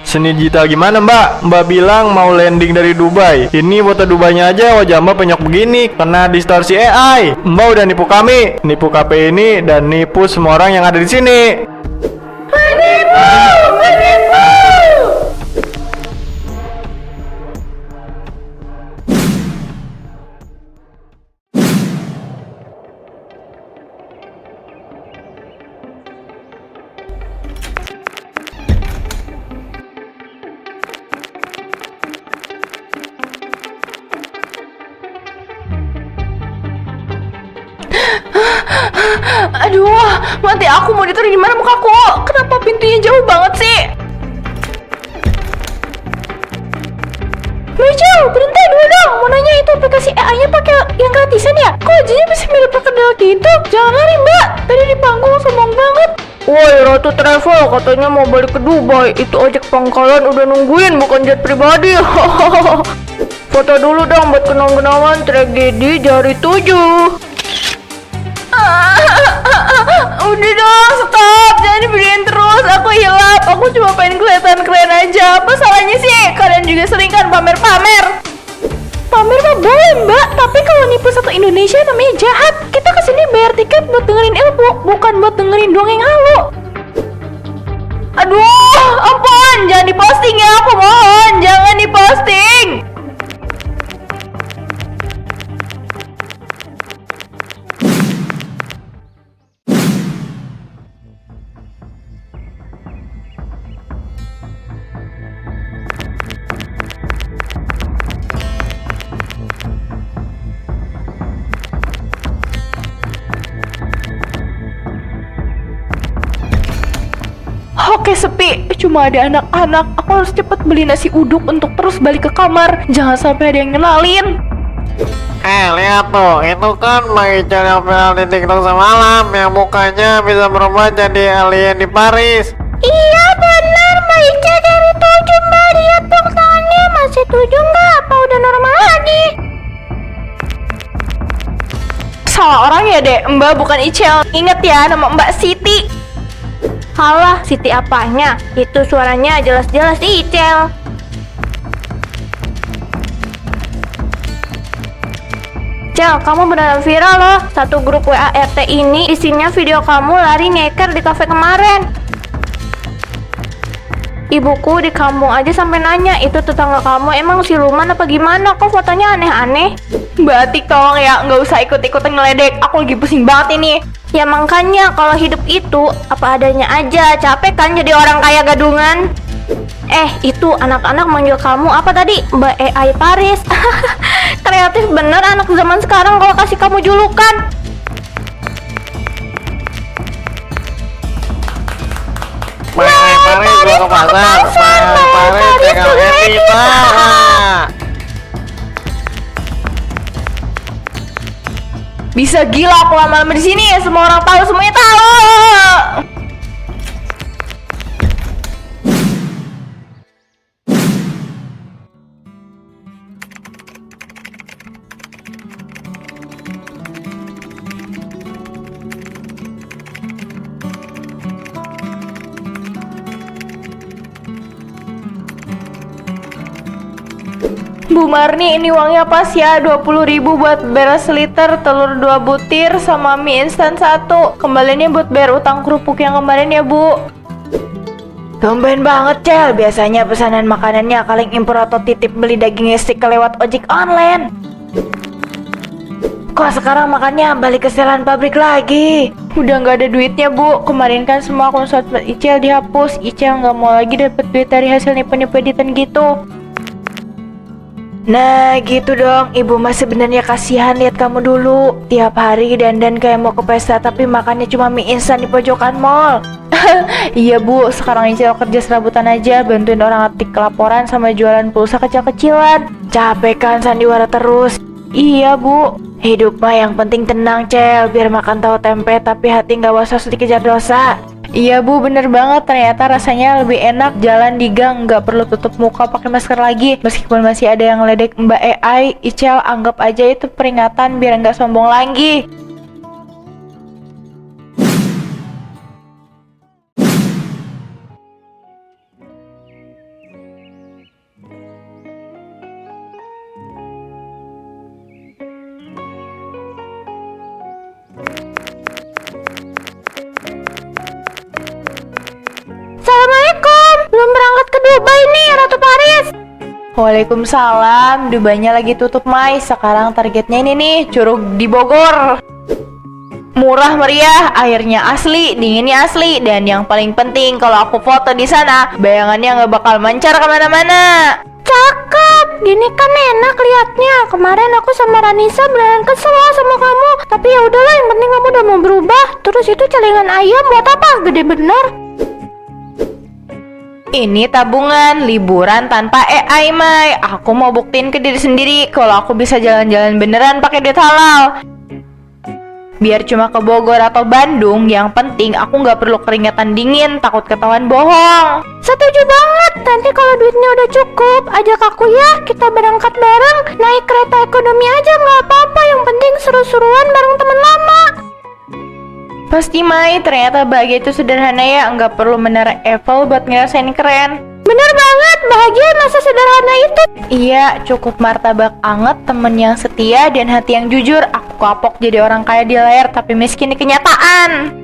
Seni digital gimana Mbak? Mbak bilang mau landing dari Dubai. Ini foto Dubainya aja wajah Mbak penyok begini, kena distorsi AI. Mbak udah nipu kami, nipu KP ini, dan nipu semua orang yang ada di sini. Penipu! aduh, mati aku mau ditaruh di mana mukaku? Kenapa pintunya jauh banget sih? Michel, berhenti dulu dong. Mau nanya itu aplikasi AI-nya pakai yang gratisan ya? Kok ajinya bisa mirip perkedel gitu? Jangan lari Mbak. Tadi di panggung sombong Woi Ratu Travel, katanya mau balik ke Dubai. Itu ojek pangkalan udah nungguin, bukan jet pribadi. Foto dulu dong buat kenang-kenangan tragedi jari 7. Udah dong, stop. Jangan dibeliin terus. Aku hilap. Aku cuma pengen kelihatan keren aja. Apa salahnya sih? Kalian juga sering kan pamer-pamer. Pamer mah boleh mbak, tapi kalau nipu satu Indonesia namanya jahat. Kita kesini bayar tiket buat dengerin ilmu, bukan buat dengerin dongeng halu. Aduh, ampun. Jangan diposting ya. Aku mohon. Jangan diposting. Oke sepi, cuma ada anak-anak. Aku harus cepet beli nasi uduk untuk terus balik ke kamar. Jangan sampai ada yang kenalin. Lihat tuh, itu kan Mbak Ical yang viral di TikTok semalam, yang mukanya bisa berubah jadi alien di Paris. Iya benar, Mbak Ica dari 7 Mbak. Lihat dong tangannya, masih 7 nggak? Apa udah normal lagi? Salah orang ya, Dek. Mbak bukan Icel. Ingat ya, nama Mbak Siti. Halah, Siti apanya? Itu suaranya jelas-jelas Icel. Cel, kamu beneran viral loh. Satu grup WA RT ini isinya video kamu lari nyeker di kafe kemarin. Ibuku di kampung aja sampai nanya, itu tetangga kamu emang siluman apa gimana? Kok fotonya aneh-aneh? Mbak Atik tolong ya, nggak usah ikut-ikutan ngeledek. Aku lagi pusing banget ini. Ya makanya kalau hidup itu apa adanya aja. Capek kan jadi orang kaya gadungan. Itu anak-anak manggil kamu apa tadi? Mbak AI Paris. Kreatif bener anak zaman sekarang kalau kasih kamu julukan. Paris gua ke pasar. Paris tinggal kita. Bisa gila aku lama-lama di sini ya, semua orang tahu, semuanya tahu. Bu Marni, ini uangnya pas ya, 20.000 buat beras liter, telur 2 butir, sama mie instan 1. Kembaliannya buat bayar utang kerupuk yang kemarin ya, Bu. Tumben banget, Cel. Biasanya pesanan makanannya kalian impor atau titip beli daging stick lewat ojek online. Kok sekarang makannya balik ke setelan pabrik lagi? Udah nggak ada duitnya, Bu. Kemarin kan semua akun sosmed Icel dihapus. Icel nggak mau lagi dapet duit dari hasil nipu-nipu editan gitu. Nah gitu dong, ibu mah sebenarnya kasihan lihat kamu dulu. Tiap hari dandan kayak mau ke pesta tapi makannya cuma mie instan di pojokan mall. Iya Bu, sekarang Icel kerja serabutan aja, bantuin orang ngetik laporan sama jualan pulsa kecil-kecilan. Capek kan sandiwara terus. Iya Bu, hidup mah yang penting tenang Cel, biar makan tahu tempe tapi hati nggak was-was dikejar dosa. Iya Bu, bener banget. Ternyata rasanya lebih enak jalan di gang, nggak perlu tutup muka pakai masker lagi. Meskipun masih ada yang ngeledek Mbak AI, Icel anggap aja itu peringatan biar nggak sombong lagi. Assalamualaikum, belum berangkat ke Dubai nih Ratu Paris. Waalaikumsalam, Dubainya lagi tutup Mai. Sekarang targetnya ini nih, Curug di Bogor. Murah meriah, airnya asli, dinginnya asli, dan yang paling penting kalau aku foto di sana, bayangannya nggak bakal mancar kemana-mana. Cakep, gini kan enak liatnya. Kemarin aku sama Ranisa beneran kesel sama kamu. Tapi ya udahlah, yang penting kamu udah mau berubah. Terus itu celengan ayam buat apa? Gede bener. Ini tabungan, liburan tanpa AI, Mai. Aku mau buktiin ke diri sendiri kalau aku bisa jalan-jalan beneran pakai duit halal. Biar cuma ke Bogor atau Bandung, yang penting aku nggak perlu keringetan dingin, takut ketahuan bohong. Setuju banget. Nanti kalau duitnya udah cukup, ajak aku ya. Kita berangkat bareng, naik kereta ekonomi aja nggak apa-apa. Yang penting seru-seruan bareng teman lama. Pasti Mai, ternyata bahagia itu sederhana ya, nggak perlu menara Eiffel buat ngerasain keren. Bener banget, bahagia masa sederhana itu. Iya, cukup martabak anget, temen yang setia, dan hati yang jujur. Aku kapok jadi orang kaya di layar tapi miskin di kenyataan.